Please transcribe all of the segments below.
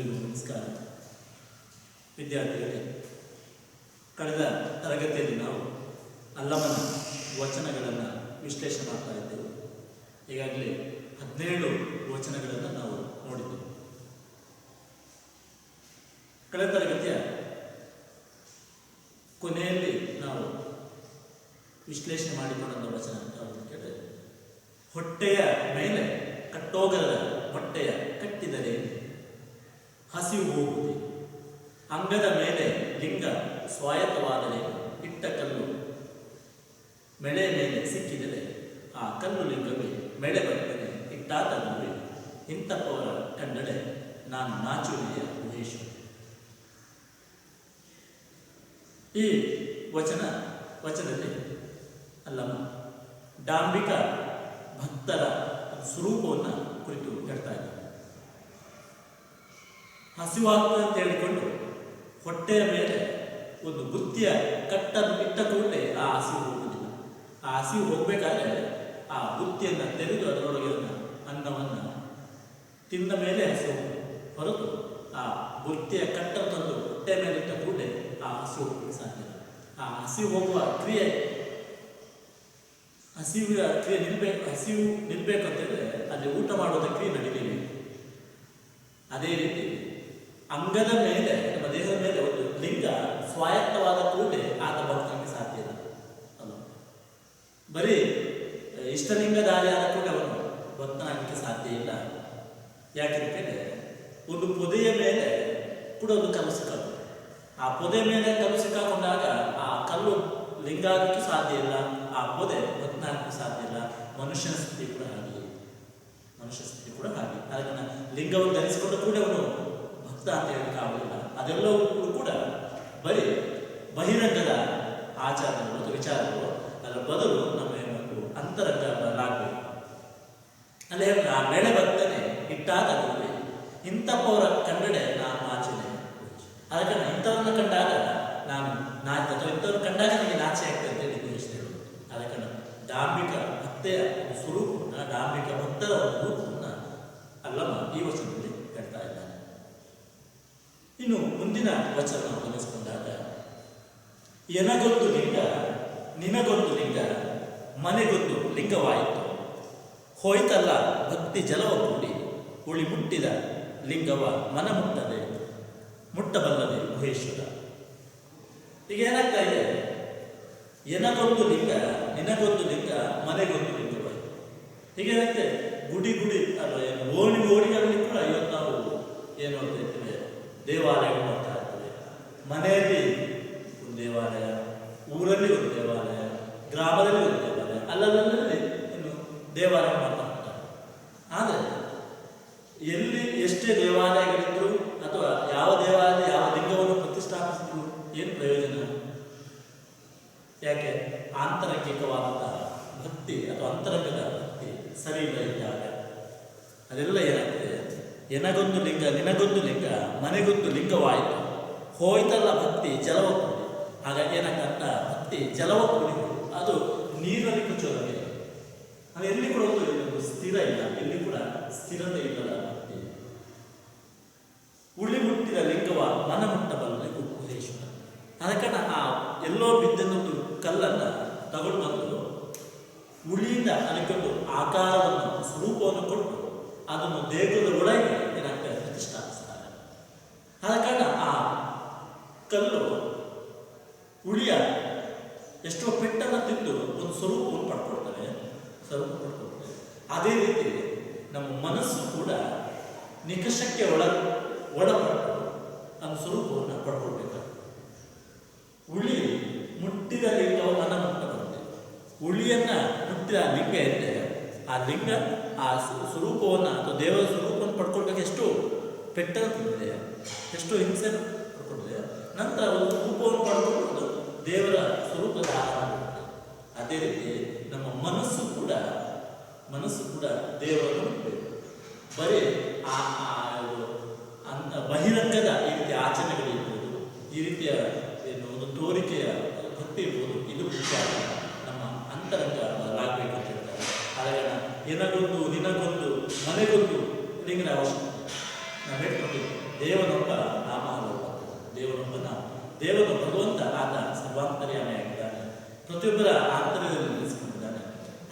ಎಲ್ಲರಿಗೂ ನಮಸ್ಕಾರ. ವಿದ್ಯಾರ್ಥಿಗಳೇ, ಕಳೆದ ತರಗತಿಯಲ್ಲಿ ನಾವು ಅಲ್ಲಮನ ವಚನಗಳನ್ನು ವಿಶ್ಲೇಷಣೆ ಮಾಡ್ತಾ ಇದ್ದೆವು. ಈಗಾಗಲೇ 17 ವಚನಗಳನ್ನು ನಾವು ನೋಡಿದ್ದೆವು. ಕಳೆದ ತರಗತಿಯ ಕೊನೆಯಲ್ಲಿ ನಾವು ವಿಶ್ಲೇಷಣೆ ಮಾಡಿಕೊಂಡ ವಚನ ಯಾವುದು ಕೇಳಿದರೆ, ಹೊಟ್ಟೆಯ ಮೇಲೆ ಕಟ್ಟೋಗದ ಹೊಟ್ಟೆಯ ಕಟ್ಟಿದರೆ ಹಸಿವು ಹೋಗುವುದೇ, ಅಂಗದ ಮೇಲೆ ಲಿಂಗ ಸ್ವಾಯತ್ತವಾದರೆ ಇಟ್ಟ ಕಲ್ಲು ಮೆಳೆ ಮೇಲೆ ಸಿಕ್ಕಿದರೆ ಆ ಕಲ್ಲು ಲಿಂಗವೇ ಮೆಳೆ ಬರ್ತದೆ ಇಟ್ಟಾತಲ್ಲವೇ, ಇಂಥಪ್ಪವರ ಕಂಡಡೆ ನಾನು ನಾಚುವೆಯ ಮಹೇಶ್ವರ. ಈ ವಚನದಲ್ಲಿ ಅಲ್ಲಮ್ಮ ಡಾಂಬಿಕ ಭಕ್ತರ ಸ್ವರೂಪವನ್ನು ಕುರಿತು ಹೇಳ್ತಾ ಇದ್ದಾರೆ. ಹಸಿವಾಗ್ತದೆ ಅಂತ ಹೇಳಿಕೊಂಡು ಹೊಟ್ಟೆಯ ಮೇಲೆ ಒಂದು ಬುತ್ತಿಯ ಕಟ್ಟನ್ನು ಇಟ್ಟ ಕೂಡಲೇ ಆ ಹಸಿವು ಹೋಗುವುದಿಲ್ಲ. ಆ ಹಸಿವು ಹೋಗಬೇಕಾದ್ರೆ ಆ ಬುತ್ತಿಯನ್ನು ತೆರೆದು ಅದರೊಳಗೆ ಅನ್ನವನ್ನು ತಿಂದ ಮೇಲೆ ಹಸಿವು ಹೊರತು ಆ ಬುತ್ತಿಯ ಕಟ್ಟನ್ನು ತಂದು ಹೊಟ್ಟೆಯ ಮೇಲೆ ಇಟ್ಟ ಕೂಡಲೇ ಆ ಹಸಿವು ಹೋಗಲಿಕ್ಕೆ ಸಾಧ್ಯ. ಆ ಹಸಿವು ಹೋಗುವ ಕ್ರಿಯೆ ಹಸಿವು ನಿಲ್ಬೇಕು ಅಂತಂದರೆ ಅಲ್ಲಿ ಊಟ ಮಾಡುವುದ ಕ್ರಿಯೆ ನಡೀಬೇಕು. ಅದೇ ರೀತಿ ಅಂಗದ ಮೇಲೆ, ನಮ್ಮ ದೇಹದ ಮೇಲೆ ಒಂದು ಲಿಂಗ ಸ್ವಾಯತ್ತವಾದ ಕೂಡಲೇ ಆತ ಬದುಕಲಿಕ್ಕೆ ಸಾಧ್ಯ ಇಲ್ಲ. ಅಲ್ಲ, ಬರೀ ಇಷ್ಟಲಿಂಗಧಾರಿಯಾದ ಕೂಡ ಅವನು ಬದುಕಲಿಕ್ಕೆ ಸಾಧ್ಯ ಇಲ್ಲ. ಯಾಕೆಂದರೆ ಒಂದು ಪೊದೆಯ ಮೇಲೆ ಕೂಡ ಒಂದು ಕಲ್ಲು ಸಿಕ್ಕಾಗುತ್ತೆ. ಆ ಪೊದೆ ಮೇಲೆ ಕಲ್ಲು ಸಿಕ್ಕಾಕೊಂಡಾಗ ಆ ಕಲ್ಲು ಲಿಂಗ ಆಗಲಿಕ್ಕೆ ಸಾಧ್ಯ ಇಲ್ಲ, ಆ ಪೊದೆ ಬದುಕಲಿಕ್ಕೆ ಸಾಧ್ಯ ಇಲ್ಲ. ಮನುಷ್ಯನ ಸ್ಥಿತಿ ಕೂಡ ಹಾಗೆ. ಅದನ್ನು ಲಿಂಗವನ್ನು ಧರಿಸಿಕೊಂಡು ಕೂಡ ಅವನು ಭಕ್ತ ಅಂತ ಹೇಳಲಿಕ್ಕೆ ಆಗುವುದಿಲ್ಲ. ಅದೆಲ್ಲವೂ ಕೂಡ ಬರೀ ಬಹಿರಂಗದ ಆಚಾರಗಳು ಮತ್ತು ವಿಚಾರಗಳು, ಅದರ ಬದಲು ನಮ್ಮ ಒಂದು ಅಂತರಂಗಲಾಗಬೇಕು. ಅಲ್ಲಿ ಆ ಬೆಳೆ ಬರ್ತನೆ ಇಟ್ಟಾಗಲೇ ಇಂಥಪ್ಪವರ ಕಂಡಡೆ ನಾನು ನಾಚಿದೆ. ಅದಕ್ಕೆ ಇಂಥವ್ರನ್ನ ಕಂಡಾಗ ನಾನು ನಾಚಿ, ಅಥವಾ ಇಂಥವ್ರನ್ನ ಕಂಡಾಗ ನನಗೆ ನಾಚೆ ಆಗ್ತದೆ ಅಂತ ಹೇಳಿ ಹೇಳೋದು. ಅದಕ್ಕೆ ಡಾಂಬಿಕ ಭಕ್ತೆಯ ಸ್ವರೂಪವನ್ನು, ಡಾಂಬಿಕ ಭಕ್ತರ ಒಂದು ರೂಪವನ್ನು ಅಲ್ಲಮ್ಮ ಈ ವಚನದಲ್ಲಿ ಹೇಳ್ತಾ ಇದ್ದಾನೆ. ಇನ್ನು ಮುಂದಿನ ವಚನ ಗಮನಿಸಿಕೊಂಡಾಗ, ಎನಗೊಂದು ಲಿಂಗ ನಿನಗೊಂದು ಲಿಂಗ ಮನೆಗೊಂದು ಲಿಂಗವಾಯಿತು, ಹೋಯ್ತಲ್ಲ ಭಕ್ತಿ ಜಲವ ಕೂಡಿ ಉಳಿ ಮುಟ್ಟಿದ ಲಿಂಗವ ಮನ ಮುಟ್ಟಬಲ್ಲದೆ ಮಹೇಶ್ವರ. ಈಗ ಏನಾಗ್ತಾ ಇದೆ, ಎನಗೊಂದು ಲಿಂಗ ನಿನಗೊಂದು ಲಿಂಗ ಮನೆಗೊಂದು ಲಿಂಗವಾಯಿತು. ಹೀಗೇನಾಗ್ತದೆ, ಗುಡಿ ಅಲ್ಲ, ಏನು ಓಣಿಗಳಲ್ಲಿ ಕೂಡ ಇವತ್ತು ನಾವು ಏನು ಹೇಳ್ತೇವೆ, ದೇವಾಲಯಗಳು ಮಾಡ್ತಾ ಇರ್ತವೆ. ಮನೆಯಲ್ಲಿ ಒಂದು ದೇವಾಲಯ, ಊರಲ್ಲಿ ಒಂದು ದೇವಾಲಯ, ಗ್ರಾಮದಲ್ಲಿ ಒಂದು ದೇವಾಲಯ, ಅಲ್ಲಲ್ಲಿ ಇನ್ನು ದೇವಾಲಯ ಮಾಡ್ತಾ ಹೋಗ್ತಾರೆ. ಆದರೆ ಎಲ್ಲಿ ಎಷ್ಟೇ ದೇವಾಲಯಗಳಿದ್ರು ಅಥವಾ ಯಾವ ದೇವಾಲಯ ಯಾವ ಲಿಂಗವನ್ನು ಪ್ರತಿಷ್ಠಾಪಿಸಿದ್ರು ಏನು ಪ್ರಯೋಜನ? ಯಾಕೆ? ಆಂತರಂಗಿಕವಾದಂತಹ ಭಕ್ತಿ ಅಥವಾ ಅಂತರಂಗದ ಭಕ್ತಿ ಸರಿ ಇಲ್ಲ ಇದ್ದಾಗ ಅದೆಲ್ಲ ಏನಾಗ್ತದೆ, ಎನಗೊಂದು ಲಿಂಗ ನಿನಗೊಂದು ಲಿಂಗ ಮನೆಗೊಂದು ಲಿಂಗವಾಯಿತು, ಹೋಯ್ತಲ್ಲ ಭಕ್ತಿ ಜಲವ ಕೂಡಿ. ಹಾಗಾಗಿ ಏನಾಗ್ತಂತ ಭಕ್ತಿ ಜಲವ ಕೂಡಿ, ಅದು ನೀರಲ್ಲಿ ಕುಚ್ಚೋದಾಗಿದೆ. ಅದು ಎಲ್ಲಿ ಕೂಡ ಒಂದು ಸ್ಥಿರ ಇಲ್ಲ, ಎಲ್ಲಿ ಕೂಡ ಸ್ಥಿರತೆ ಇಲ್ಲದ ಭಕ್ತಿ. ಉಳಿ ಮುಟ್ಟಿದ ಲಿಂಗವ ಮನ ಮುಟ್ಟಬಲ್ಲ ಮಹೇಶ್ವರ. ಅದಕ್ಕೆ ಆ ಎಲ್ಲೋ ಬಿದ್ದನ್ನೊಂದು ಕಲ್ಲನ್ನು ತಗೊಂಡು ಬಂದು ಉಳಿಯಿಂದ ಅದಕ್ಕೊಂದು ಆಕಾರವನ್ನು, ಸ್ವರೂಪವನ್ನು ಕೊಟ್ಟು ಅದನ್ನು ದೇಹದ ಒಳಗೆ ಏನಾಗ್ತದೆ ಪ್ರತಿಷ್ಠಾಪಿಸ್ತಾರೆ. ಆದ ಕಾರಣ ಆ ಕಲ್ಲು ಉಳಿಯ ಎಷ್ಟೋ ಪೆಟ್ಟನ್ನು ತಿಂದು ಒಂದು ಸ್ವರೂಪವನ್ನು ಪಡ್ಕೊಳ್ತವೆ. ಅದೇ ರೀತಿ ನಮ್ಮ ಮನಸ್ಸು ಕೂಡ ನಿಕಷಕ್ಕೆ ಒಳಪಟ್ಟು அந்த ಸ್ವರೂಪವನ್ನು ಪಡ್ಕೊಳ್ಬೇಕು. ಉಳಿ ಮುಟ್ಟಿದ ಲಿಂಗವು ಮನ ಮುಟ್ಟಬರುತ್ತೆ. ಉಳಿಯನ್ನು ಮುಟ್ಟಿದ ಲಿಂಗ ಇದ್ದರೆ ಆ ಲಿಂಗ ಆ ಸ್ವರೂಪವನ್ನು ಅಥವಾ ದೇವರ ಸ್ವರೂಪವನ್ನು ಪಡ್ಕೊಳ್ಬೇಕು. ಎಷ್ಟು ಪೆಟ್ಟನ್ನು ತಿಂದಿದೆ, ಎಷ್ಟು ಹಿಂಸೆ ಪಡ್ಕೊಂಡಿದೆ, ನಂತರ ಒಂದು ರೂಪವನ್ನು ಪಡ್ಕೊಳ್ಳೋದು ದೇವರ ಸ್ವರೂಪದ ಆಹಾರ. ಅದೇ ರೀತಿ ನಮ್ಮ ಮನಸ್ಸು ಕೂಡ ದೇವರನ್ನು ಮುಟ್ಟಬೇಕು. ಬರೀ ಬಹಿರಂಗದ ಈ ರೀತಿಯ ಆಚರಣೆಗಳಿರ್ಬೋದು, ಈ ರೀತಿಯ ಏನು ಒಂದು ತೋರಿಕೆಯ ಭಕ್ತಿ ಇರ್ಬೋದು, ಇದು ಮುಖ್ಯ. ನಮ್ಮ ಅಂತರಂಗಲಾಗಬೇಕು ಅಂತ ಹೇಳ್ತಾರೆ. ಹಾಗಾಗಿ ಎನಗೊಂದು ನಿನಗೊಂದು ಮನೆಗೊಂದು ಲಿಂಗದ ಅವಶ್ಯಕತೆ ನಾವು ಹೇಳ್ಕೊಳ್ತೀವಿ. ದೇವನೊಬ್ಬ ನಾಮ ಹಲವು. ದೇವನೊಬ್ಬ ನಾಮ, ದೇವನು ಭಗವಂತ ಆತ ಸರ್ವಾಂತರ್ಯಾಮಿಯಾಗಿದ್ದಾನೆ, ಪ್ರತಿಯೊಬ್ಬರ ಆಂತರ್ಯದಲ್ಲಿ ನಿಲ್ಲಿಸಿಕೊಂಡಿದ್ದಾನೆ.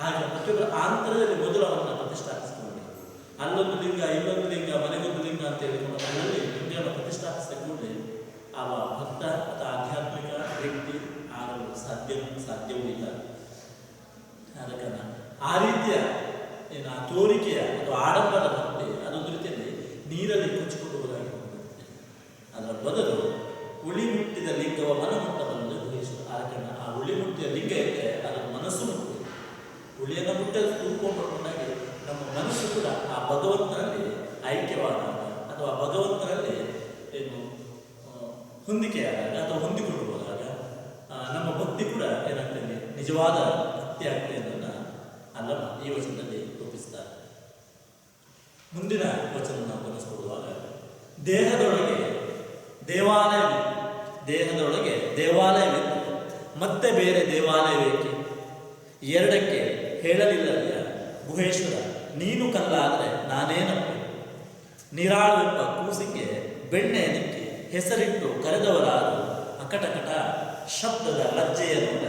ಹಾಗೆ ಪ್ರತಿಯೊಬ್ಬರ ಆಂತರ್ಯದಲ್ಲಿ ಮೊದಲು ಅವನ್ನ ಪ್ರತಿಷ್ಠಾಪಿಸಿಕೊಂಡು, ಅಲ್ಲೊಂದು ಲಿಂಗ ಇಲ್ಲೊಂದು ಲಿಂಗ ಮನೆಗೊಂದು ಲಿಂಗ ಅಂತ ಹೇಳಿಕೊಂಡು ಅಲ್ಲಲ್ಲಿ ಲಿಂಗವನ್ನು ಪ್ರತಿಷ್ಠಾಪಿಸಿದ ಕೂಡಲೇ ಅವ ಭಕ್ತ ಅಥವಾ ಆಧ್ಯಾತ್ಮಿಕ ವ್ಯಕ್ತಿ ಆಗಲು ಸಾಧ್ಯವೂ ಇಲ್ಲ. ಆದ ಕಾರಣ ಆ ರೀತಿಯ ಏನು ಆ ತೋರಿಕೆಯ ಅಥವಾ ಆಡಂಬರದ ಭಕ್ತಿ ಅದೊಂದು ರೀತಿಯಲ್ಲಿ ನೀರಲ್ಲಿ ಕೊಚ್ಚಿಕೊಂಡು ಹೋದಾಗಿ ಹೋಗುತ್ತೆ. ಅದರ ಬದಲು ಉಳಿ ಮುಟ್ಟಿದ ಲಿಂಗವ ಮನ ಮುಟ್ಟಬಲ್ಲದು ಗುಹೇಶ್ವರ. ಆದ ಕಾರಣ ಆ ಉಳಿ ಮುಟ್ಟಿದ ಲಿಂಗ ಇದ್ದರೆ ಅದರ ಮನಸ್ಸು ಮುಟ್ಟಿ ಉಳಿಯನ್ನು ಮುಟ್ಟಲು ಕೂರ್ಕೊಂಡಾಗಿ ನಮ್ಮ ಮನಸ್ಸು ಕೂಡ ಆ ಭಗವಂತನಲ್ಲಿ ಐಕ್ಯವಾದಾಗ ಅಥವಾ ಭಗವಂತನಲ್ಲಿ ಏನು ಹೊಂದಿಕೆಯಾದಾಗ ಅಥವಾ ಹೊಂದಿಕೊಂಡು ಹೋದಾಗ ನಮ್ಮ ಭಕ್ತಿ ಕೂಡ ಏನಾಗ್ತದೆ, ನಿಜವಾದ ಭಕ್ತಿ ಆಗ್ತದೆ ಅನ್ನೋದನ್ನ ಅಲ್ಲಮ್ಮ ಈ ವಚನದಲ್ಲಿ ರೂಪಿಸ್ತಾರೆ. ಮುಂದಿನ ವಚನ ನಾವು ಗಮನಿಸಿಕೊಳ್ಳುವಾಗ ದೇಹದೊಳಗೆ ದೇವಾಲಯವಿತ್ತು ಮತ್ತೆ ಬೇರೆ ದೇವಾಲಯವೇಕೆ, ಎರಡಕ್ಕೆ ಹೇಳಲಿಲ್ಲ ಗುಹೇಶ್ವರ ನೀನು ಕಲ್ಲಾದರೆ ನಾನೇನಪ್ಪ, ನಿರಾಳುವೆಂಬ ಕೂಸಿಗೆ ಬೆಣ್ಣೆ ನಿಕ್ಕಿ ಹೆಸರಿಟ್ಟು ಕರೆದವರಾರು ಅಕಟಕಟ ಶಬ್ದದ ಲಜ್ಜೆಯ ನೋಡ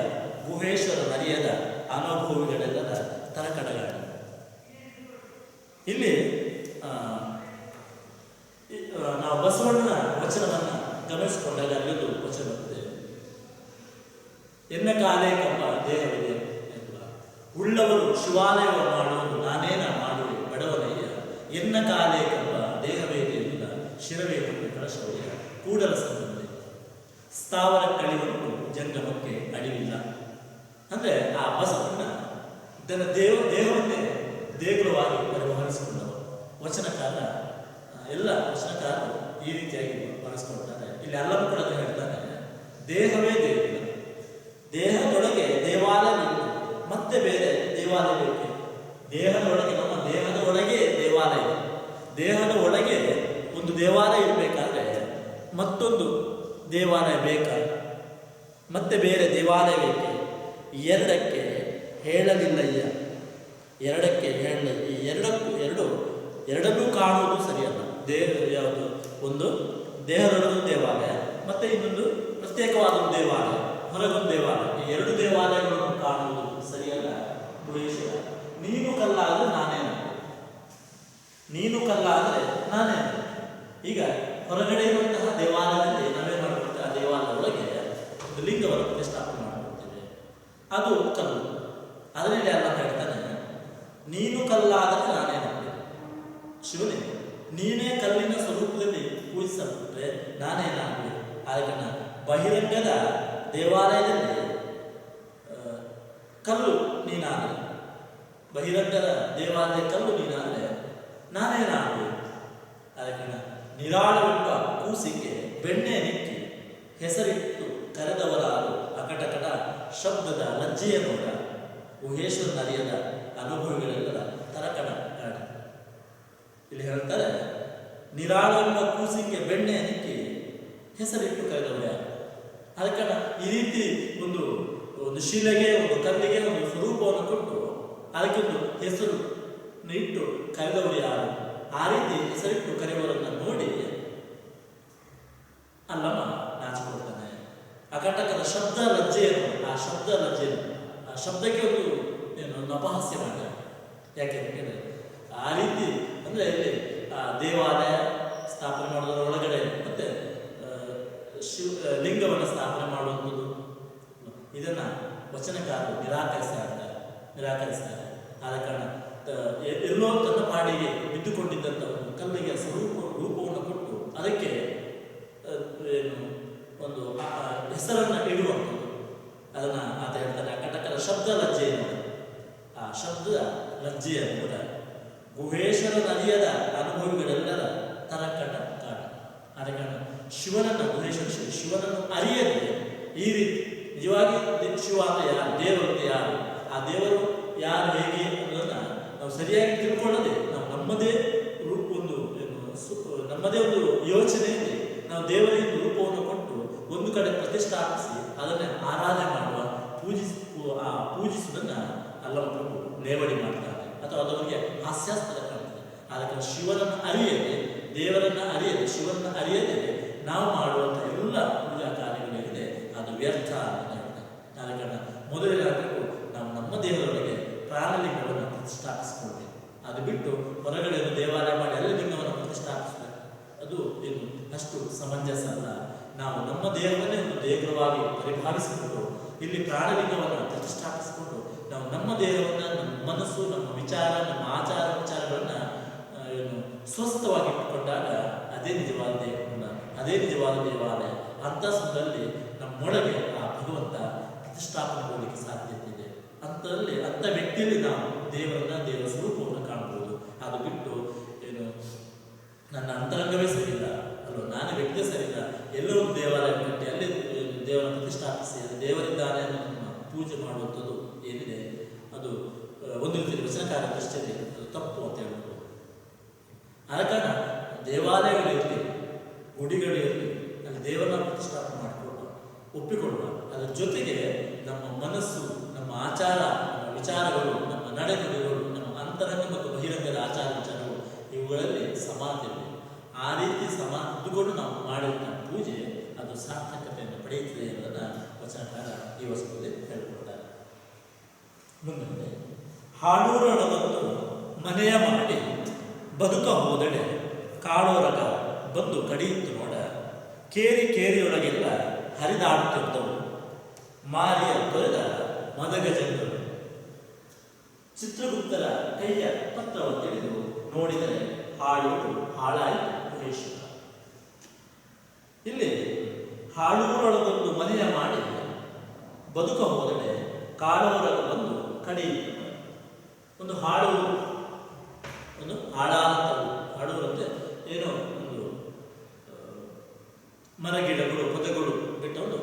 ಗುಹೇಶ್ವರ ನರಿಯದ ಅನುಭವಿಗಳೆಲ್ಲದ ತರಕಡಗಾಡಿ. ಇಲ್ಲಿ ನಾವು ಬಸವಣ್ಣನ ವಚನವನ್ನು ಗಮನಿಸಿಕೊಂಡಾಗ ಅಲ್ಲೊಂದು ವಚನ ಬರ್ತದೆ, ಎನ್ನ ಕಾಲೇ ಕಂಬ ದೇಹವಿದೆ ಎಂಬ ಉಳ್ಳವರು ಶಿವಾಲಯವ ಮಾಡುವುದು ನಾನೇನ ಮಾಡುವೆ ಬಡವನಯ್ಯ, ಎನ್ನ ಕಾಲೇ ಕಂಬ ದೇಹವೇದೆ ಎಂಬ ಶಿರವೇ ಕೊಟ್ಟು ಕಳಶವಯ್ಯ ಕೂಡಲ ಸಂಬಂಧಿ ಸ್ಥಾವರ ಕಳಿಯುವುದು ಜಂಗಮಕ್ಕೆ ಅಳಿವಿಲ್ಲ. ಅಂದರೆ ಆ ಬಸವಣ್ಣ ಇದನ್ನು ದೇಹವನ್ನೇ ದೇಗುಲವಾಗಿ ಪರಿವಹರಿಸಿಕೊಂಡವರು. ವಚನಕಾರ ಎಲ್ಲ ವಚನಕಾರರು ಈ ರೀತಿಯಾಗಿ ಬಳಸ್ಕೊಳ್ತಾರೆ. ಇಲ್ಲಿ ಎಲ್ಲರೂ ಕೂಡ ಹೇಳ್ತಾರೆ, ದೇಹವೇ ದೇಗುಲ, ದೇಹದೊಳಗೆ ದೇವಾಲಯವಿತ್ತು ಮತ್ತೆ ಬೇರೆ ದೇವಾಲಯವಿತ್ತು. ದೇಹದೊಳಗೆ ನಮ್ಮ ದೇಹದ ಒಳಗೆ ದೇವಾಲಯ, ದೇಹದ ಒಳಗೆ ಒಂದು ದೇವಾಲಯ ಇರಬೇಕಾದ್ರೆ ಮತ್ತೊಂದು ದೇವಾಲಯ ಬೇಕಾ, ಮತ್ತೆ ಬೇರೆ ದೇವಾಲಯ ಬೇಕೆ, ಎರಡಕ್ಕೆ ಹೇಳಲಿಲ್ಲಯ್ಯ, ಎರಡಕ್ಕೆ ಹೇಳಲಿಲ್ಲ. ಈ ಎರಡನ್ನೂ ಕಾಣುವುದು ಸರಿಯಲ್ಲ. ಯಾವುದು, ಒಂದು ದೇಹದೊಳಗೊಂದು ದೇವಾಲಯ ಮತ್ತೆ ಇನ್ನೊಂದು ಪ್ರತ್ಯೇಕವಾದ ಒಂದು ದೇವಾಲಯ, ಹೊರಗೊಂದು ದೇವಾಲಯ, ಈ ಎರಡು ದೇವಾಲಯಗಳನ್ನು ಕಾಣುವುದು ಸರಿಯಲ್ಲ. ಗುಹೇಶ್ವರ ನೀನು ಕಲ್ಲಾದರೆ ನಾನೇನು, ನೀನು ಕಲ್ಲಾದರೆ ನಾನೇನು. ಈಗ ಹೊರಗಡೆ ಇರುವಂತಹ ದೇವಾಲಯದಲ್ಲಿ ನಾವೇನು ಮಾಡ್ಕೊಳ್ತೇವೆ, ಆ ದೇವಾಲಯ ಒಳಗೆ ಒಂದು ಲಿಂಗವನ್ನು ಪ್ರತಿಷ್ಠಾಪನೆ ಮಾಡಿಕೊಳ್ತೇವೆ, ಅದು ಕಲ್ಲು. ಅದರಲ್ಲಿ ಎಲ್ಲ ಹೇಳ್ತಾನೆ, ನೀನು ಕಲ್ಲಾದರೆ ನಾನೇನು, ಶಿವನೇ ನೀನೇ ಕಲ್ಲಿನ ಸ್ವರೂಪದಲ್ಲಿ ಪೂಜಿಸಲ್ಪಟ್ರೆ ನಾನೇನಾಗಲಿ. ಅದಕ್ಕೆ ಬಹಿರಂಗದ ದೇವಾಲಯದಲ್ಲಿ ಕಲ್ಲು ನೀನಾಗಲಿ, ಬಹಿರಂಗದ ದೇವಾಲಯ ಕಲ್ಲು ನೀನಾದರೆ ನಾನೇನಾಗಲಿ. ಅದಕ್ಕೆ ನಿರಾಳವೆಂಬ ಕೂಸಿಗೆ ಬೆಣ್ಣೆ ನಿಕ್ಕಿ ಹೆಸರಿಟ್ಟು ಕರೆದವರಾರು ಅಕಟಕಟ ಶಬ್ದದ ಲಜ್ಜೆಯ ನೋಡ ಗುಹೇಶ್ವರ ನರಿಯದ ಅನುಭವಿಗಳೆಲ್ಲರ ತರಕಡ ಕಾಡ. ಇಲ್ಲಿ ಹೇಳ್ತಾರೆ, ನಿರಾಳವೆಂಬ ಕೂಸಿಗೆ ಬೆಣ್ಣೆ ನಿಕ್ಕಿ ಹೆಸರಿಟ್ಟು ಕರೆದವರು ಯಾರು. ಅದಕ್ಕೆ ಈ ರೀತಿ ಒಂದು ಶಿಲೆಗೆ ಒಂದು ಕಲ್ಲಿಗೆ ಒಂದು ಸ್ವರೂಪವನ್ನು ಕೊಟ್ಟು ಅದಕ್ಕೊಂದು ಹೆಸರು ಇಟ್ಟು ಕರೆದವರು ಯಾರು. ಆ ರೀತಿ ಹೆಸರಿಟ್ಟು ಕರೆಯುವವರನ್ನು ನೋಡಿ ಅಲ್ಲಮ್ಮ ನಾಚಿಕೊಳ್ತಾನೆ. ಅಕಟಕದ ಶಬ್ದ ಲಜ್ಜೆಯನ್ನು, ಆ ಶಬ್ದ ಲಜ್ಜೆಯನ್ನು, ಆ ಶಬ್ದಕ್ಕೆ ಒಂದು ಅಪಹಾಸ್ಯ ಮಾಡ್ತಾರೆ. ಯಾಕೆ ಹೇಳಿದ್ರೆ ಆ ರೀತಿ ಅಂದರೆ ಇಲ್ಲಿ ದೇವಾಲಯ ಸ್ಥಾಪನೆ ಮಾಡೋದ್ರ ಒಳಗಡೆ ಮತ್ತೆ ಲಿಂಗವನ್ನು ಸ್ಥಾಪನೆ ಮಾಡುವಂಥದ್ದು ಇದನ್ನು ವಚನಕಾರರು ನಿರಾಕರಿಸ್ತಾರೆ. ಆದ ಕಾರಣ ಎಲ್ಲೋ ತನ್ನ ಪಾಡಿಗೆ ಬಿದ್ದುಕೊಂಡಿದ್ದಂಥ ಒಂದು ಕಲ್ಲಿಗೆ ರೂಪವನ್ನು ಕೊಟ್ಟು ಅದಕ್ಕೆ ಒಂದು ಹೆಸರನ್ನು ಇಡುವಂಥದ್ದು, ಅದನ್ನು ಆತ ಹೇಳ್ತಾನೆ. ಕಟಕದ ಶಬ್ದ ಲಜ್ಜೆಯನ್ನು, ಆ ಶಬ್ದದ ಲಜ್ಜೆಯನ್ನು ಕೂಡ ಗುಹೇಶ್ವರ ನದಿಯದ ಅನುಭವಿಗಳೆಲ್ಲರ ತರಕಟ ಕಾಡ. ಆದ ಕಾರಣ ಶಿವನನ್ನು ಅರಿಯದೆ ಈ ರೀತಿ ನಿಜವಾಗಿ ಶಿವ ಅಂದರೆ ಯಾರು, ದೇವರು ಅಂತ ಯಾರು, ಆ ದೇವರು ಯಾರು ಹೇಗೆ ಅನ್ನೋದನ್ನು ನಾವು ಸರಿಯಾಗಿ ತಿಳ್ಕೊಳ್ಳದೆ ನಾವು ನಮ್ಮದೇ ಒಂದು ಯೋಚನೆಯಲ್ಲಿ ನಾವು ದೇವರಿಗೆ ರೂಪವನ್ನು ಕೊಟ್ಟು ಒಂದು ಕಡೆ ಪ್ರತಿಷ್ಠಾಪಿಸಿ ಅದನ್ನು ಆರಾಧನೆ ಮಾಡುವ ಪೂಜಿಸುವುದನ್ನು ಅಲ್ಲಮ ಪ್ರಭು ಲೇವಡಿ ಮಾಡ್ತಾರೆ ಅಥವಾ ಅದರಿಗೆ ಹಾಸ್ಯಾಸ್ಪದ ಕಾಣ್ತದೆ. ಅದಕ್ಕೆ ಶಿವನನ್ನು ಅರಿಯದೆ ದೇವರನ್ನ ಅರಿಯದೆ, ಶಿವನ್ನ ಅರಿಯದೆ ನಾವು ಮಾಡುವಂಥ ಎಲ್ಲ ಪೂಜಾ ಕಾರ್ಯಗಳೇನಿದೆ ಅದು ವ್ಯರ್ಥ ಅಂತ ಹೇಳ್ತಾರೆ. ಆದ ಕಾರಣ ಮೊದಲಿಗಾಗಬೇಕು ನಾವು ನಮ್ಮ ದೇಹದೊಳಗೆ ಪ್ರಾಣಲಿಂಗವನ್ನು ಪ್ರತಿಷ್ಠಾಪಿಸಿಕೊಳ್ಬೇಕು. ಅದು ಬಿಟ್ಟು ಹೊರಗಡೆ ದೇವಾಲಯ ಮಾಡಿ ಎಲ್ಲ ಲಿಂಗವನ್ನು ಪ್ರತಿಷ್ಠಾಪಿಸಬೇಕು, ಅದು ಏನು ಅಷ್ಟು ಸಮಂಜಸ ಅಲ್ಲ. ನಾವು ನಮ್ಮ ದೇಹವನ್ನೇ ಒಂದು ದೇಗುಲವಾಗಿ ಪರಿಭಾವಿಸಿಕೊಂಡು ಇಲ್ಲಿ ಪ್ರಾಣಲಿಂಗವನ್ನು ಪ್ರತಿಷ್ಠಾಪಿಸಿಕೊಂಡು ನಾವು ನಮ್ಮ ದೇಹವನ್ನು, ನಮ್ಮ ಮನಸ್ಸು, ನಮ್ಮ ವಿಚಾರ, ನಮ್ಮ ಆಚಾರ ವಿಚಾರಗಳನ್ನು ಏನು ಸ್ವಸ್ಥವಾಗಿ ಇಟ್ಟುಕೊಂಡಾಗ ಅದೇ ನಿಜವಾದ ದೇಗುಲ, ಅದೇ ನಿಜವಾದ ದೇವಾಲಯ. ಅಂಥ ಸಮಯದಲ್ಲಿ ನಮ್ಮೊಳಗೆ ಆ ಭಗವಂತ ಪ್ರತಿಷ್ಠಾಪನೆಗೊಳ್ಳಲಿಕ್ಕೆ ಸಾಧ್ಯತೆ ಇದೆ. ಅಂಥದ್ರಲ್ಲಿ ಅಂಥ ವ್ಯಕ್ತಿಯಲ್ಲಿ ನಾವು ದೇವರನ್ನ, ದೇವರ ಸ್ವರೂಪವನ್ನು ಕಾಣಬಹುದು. ಅದು ಬಿಟ್ಟು ಏನು ನನ್ನ ಅಂತರಂಗವೇ ಸರಿಯಿಲ್ಲ ಅಲ್ವ, ನಾನು ವ್ಯಕ್ತಿ ಸರಿಯಿಲ್ಲ, ಎಲ್ಲೋ ಒಂದು ದೇವಾಲಯ ಕಟ್ಟಿ ಅಲ್ಲಿ ದೇವರನ್ನು ಪ್ರತಿಷ್ಠಾಪಿಸಿ ಅದು ದೇವರಿದ್ದಾನೆ ಅನ್ನೋದನ್ನು ಪೂಜೆ ಮಾಡುವಂಥದ್ದು ಏನಿದೆ ಅದು ಒಂದು ರೀತಿಯಲ್ಲಿ ವಚನಕಾರ ದೃಷ್ಟಿಯಲ್ಲಿ ಅದು ತಪ್ಪು ಅಂತ ಹೇಳ್ಬೋದು. ಆದ ಕಾರಣ ದೇವಾಲಯಗಳಿರಲಿ, ಗುಡಿಗಳಿರಲಿ, ಅಲ್ಲಿ ದೇವರನ್ನ ಪ್ರತಿಷ್ಠಾಪನೆ ಮಾಡಿಕೊಂಡು ಒಪ್ಪಿಕೊಳ್ಳುವ, ಅದರ ಜೊತೆಗೆ ನಮ್ಮ ಮನಸ್ಸು, ನಮ್ಮ ಆಚಾರ, ನಮ್ಮ ವಿಚಾರಗಳು, ನಮ್ಮ ನಡೆನುಡಿಗಳು, ನಮ್ಮ ಅಂತರಂಗ ಮತ್ತು ಬಹಿರಂಗದ ಆಚಾರ ವಿಚಾರಗಳು ಇವುಗಳಲ್ಲಿ ಸಮಾನತೆ. ಆ ರೀತಿ ಇದ್ದುಕೊಂಡು ನಾವು ಮಾಡಿದ ಪೂಜೆ ಅದು ಸಾರ್ಥಕತೆಯನ್ನು ಪಡೆಯುತ್ತದೆ ಎಂಬುದನ್ನು ವಚನಕಾರ ಈ ವಸ್ತುವಿನಲ್ಲಿ ಹೇಳಿಕೊಡ್ತಾರೆ. ಮುಂದೆ ಹಾಡೂರೊಳಗೊಂದು ಮನೆಯ ಮಾಡಿ ಬದುಕ ಹೋದಡೆ ಕಾಡೋರಗ ಬಂದು ಕಡಿಯಿತು ನೋಡ, ಕೇರಿ ಕೇರಿಯೊಳಗೆಲ್ಲ ಹರಿದಾಡುತ್ತಿದ್ದವು ಮಾರಿಯ ತೊರೆದ ಮದಗಜಗಳು. ಚಿತ್ರಗುಪ್ತರ ಕೈಯ ಪತ್ರವನ್ನು ತಿಳಿದು ನೋಡಿದರೆ ಹಾಡೂರು ಹಾಳಾಯಿತು ಮಹೇಶ್ವರ. ಇಲ್ಲಿ ಹಾಡೂರೊಳಗೊಂದು ಮನೆಯ ಮಾಡಿ ಬದುಕ ಹೋದಡೆ ಕಾಡೋರಗ ಬಂದು ಕಡಿಯಿತು. ಒಂದು ಹಾಡೂರು, ಒಂದು ಹಾಳಾದಂಥವು. ಹಾಡೂರು ಅಂದರೆ ಏನೋ ಒಂದು ಮರಗಿಡಗಳು, ಪೊದೆಗಳು ಬಿಟ್ಟ ಒಂದು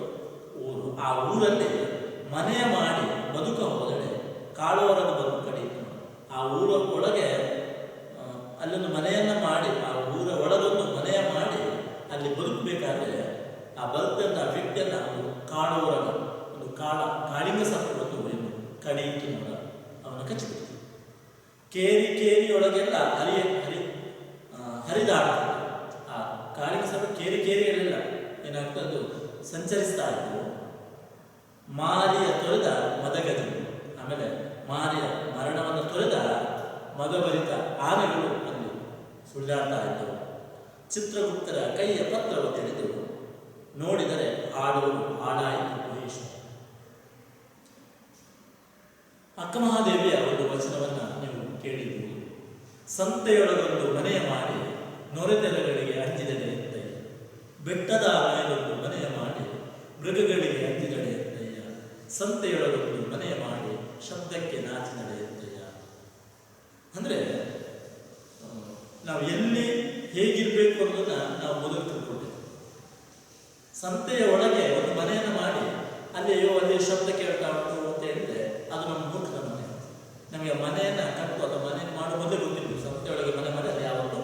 ಊರು. ಆ ಊರಲ್ಲಿ ಮನೆಯ ಮಾಡಿ ಬದುಕ ಹೋದಡೆ ಕಾಡೋರಗ ಬಂದು ಕಡಿಯಿತು. ಆ ಊರ ಒಳಗೆ ಅಲ್ಲೊಂದು ಮನೆಯನ್ನ ಮಾಡಿ, ಆ ಊರ ಒಳಗೊಂದು ಮನೆಯ ಮಾಡಿ ಅಲ್ಲಿ ಬದುಕಬೇಕಾದ್ರೆ ಆ ಬದುಕಂತ ವ್ಯಕ್ತಿಯನ್ನ ಒಂದು ಕಾಡೋರಗ, ಒಂದು ಕಾಳಿಂಗ ಸರ್ಪವನ್ನು ಏನು ಕಡಿಯಿತು ನೋಡ, ಅವನ ಕಚ್ಚಿಬಿಡ್ತು. ಕೇರಿ ಕೇರಿಯೊಳಗೆಲ್ಲ ಹರಿದಾಡ್ತದೆ. ಆ ಕಾಳಿಂಗ ಸರ್ಪ ಕೇರಿ ಕೇರಿಯಲ್ಲೆಲ್ಲ ಏನಾಗ್ತದ್ದು ಸಂಚರಿಸ್ತಾ ಇತ್ತು. ಮಾರಿಯ ತೊರೆದ ಮದಗಜಗಳು, ಆಮೇಲೆ ಮಾರಿಯ ಮರಣವನ್ನು ತೊರೆದ ಮದಭರಿತ ಆನೆಗಳು ಅಲ್ಲಿ ಸುಳಿದಾಡ್ತಾ ಇದ್ದವು. ಚಿತ್ರಗುಪ್ತರ ಕೈಯ ಪತ್ರವನ್ನು ತಿಳಿದು ನೋಡಿದರೆ ಹಾಡೂರು ಹಾಳಾಯಿತು ಮಹೇಶ್ವರ. ಅಕ್ಕಮಹಾದೇವಿಯ ಒಂದು ವಚನವನ್ನ ನೀವು ಕೇಳಿದ್ದೀರಿ. ಸಂತೆಯೊಳಗೊಂದು ಮನೆಯ ಮಾಡಿ ನೊರೆತೆರಗಳಿಗೆ ಅಂಜಿದಡೆ ಎಂದಯ್ಯ, ಬೆಟ್ಟದ ಮೇಲೊಂದು ಮನೆಯ ಮಾಡಿ ಮೃಗಗಳಿಗೆ ಅಂಜಿದಡೆ ಎಂದಯ್ಯ, ಸಂತೆಯೊಳಗೊಂದು ಮನೆಯ ಮಾಡಿ ಶಬ್ದಕ್ಕೆ ನಾಚಿದಡೆ ಎಂದಯ್ಯ. ಅಂದರೆ ನಾವು ಎಲ್ಲಿ ಹೇಗಿರಬೇಕು ಅನ್ನೋದನ್ನ ನಾವು ಮೊದಲು ತಿಳ್ಕೊಳ್ಬೇಕು. ಸಂತೆಯ ಒಳಗೆ ಒಂದು ಮನೆಯನ್ನು ಮಾಡಿ ಅಲ್ಲಿಯೋ ಅಲ್ಲಿ ಶಬ್ದ ಕೇಳ್ತಾ ಉಂಟು ಅಂತ ಹೇಳಿದ್ರೆ ಅದು ನಮ್ಮ ಮೂರ್ಖದ ಮನೆ. ನಮಗೆ ಮನೆಯನ್ನು ಕಟ್ಟು ಅಥವಾ ಮನೆಯನ್ನು ಮಾಡುವ ಮೊದಲೇ ಗೊತ್ತಿರಬೇಕು. ಸಂತೆಯೊಳಗೆ ಮನೆ ಮಾಡಿ ಅಲ್ಲಿ ಯಾವತ್ತೂ